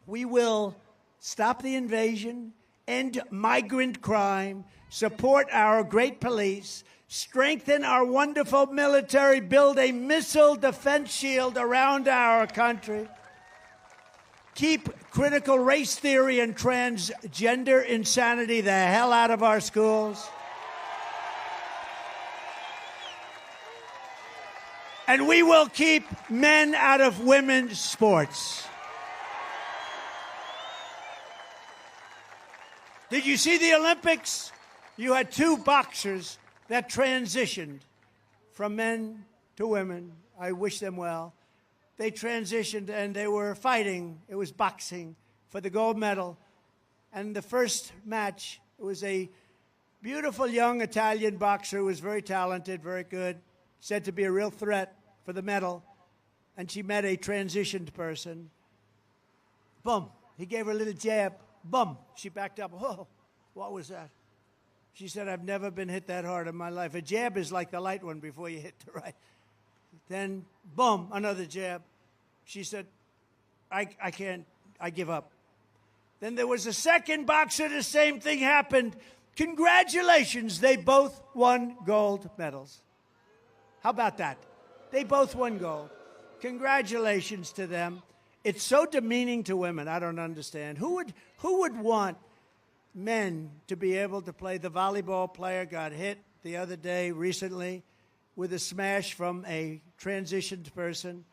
We will stop the invasion, end migrant crime, support our great police, strengthen our wonderful military, build a missile defense shield around our country, keep critical race theory and transgender insanity the hell out of our schools, and we will keep men out of women's sports. Did you see the Olympics? You had two boxers that transitioned from men to women. I wish them well. They transitioned and they were fighting. It was boxing for the gold medal. And the first match, it was a beautiful young Italian boxer who was very talented, very good, said to be a real threat for the medal. And she met a transitioned person. Boom. He gave her a little jab. Boom. She backed up. Whoa, what was that? She said, I've never been hit that hard in my life. A jab is like the light one before you hit the right. Then, boom, another jab. She said, I can't, I give up. Then there was a second boxer, the same thing happened. Congratulations, they both won gold medals. How about that? They both won gold. Congratulations to them. It's so demeaning to women, I don't understand. Who would want men to be able to play? The volleyball player got hit the other day recently with a smash from a transitioned person.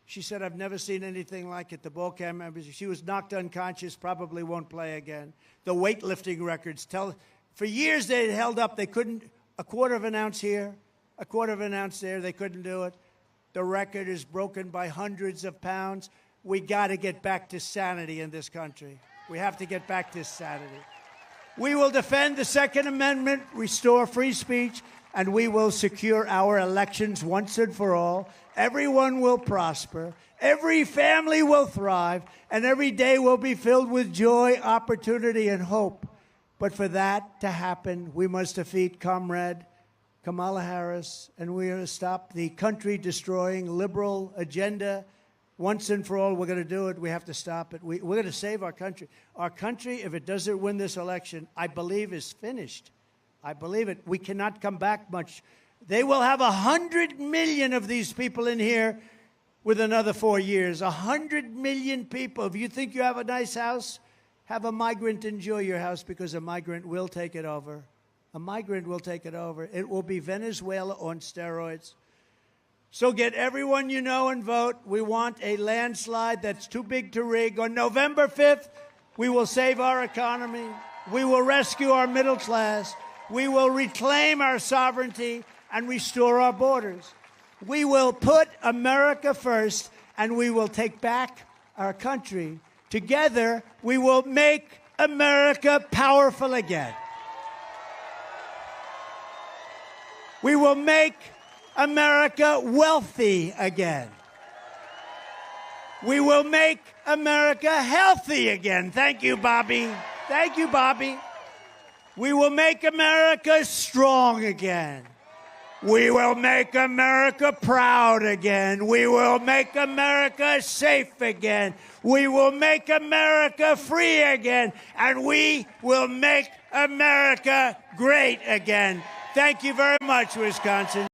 She said, I've never seen anything like it. The ball cam, she was knocked unconscious, probably won't play again. The weightlifting records for years they had held up. They couldn't, a quarter of an ounce here, a quarter of an ounce there, they couldn't do it. The record is broken by hundreds of pounds. We got to get back to sanity in this country. We have to get back to sanity. We will defend the Second Amendment, restore free speech, and we will secure our elections once and for all. Everyone will prosper. Every family will thrive. And every day will be filled with joy, opportunity, and hope. But for that to happen, we must defeat Comrade Kamala Harris, and we're going to stop the country-destroying liberal agenda. Once and for all, we're going to do it. We have to stop it. We're going to save our country. Our country, if it doesn't win this election, I believe is finished. I believe it. We cannot come back much. They will have 100 million of these people in here with another 4 years. 100 million people. If you think you have a nice house, have a migrant enjoy your house, because a migrant will take it over. A migrant will take it over. It will be Venezuela on steroids. So get everyone you know and vote. We want a landslide that's too big to rig. On November 5th, we will save our economy. We will rescue our middle class. We will reclaim our sovereignty and restore our borders. We will put America first, and we will take back our country. Together, we will make America powerful again. We will make America wealthy again. We will make America healthy again. Thank you, Bobby. Thank you, Bobby. We will make America strong again. We will make America proud again. We will make America safe again. We will make America free again. And we will make America great again. Thank you very much, Wisconsin.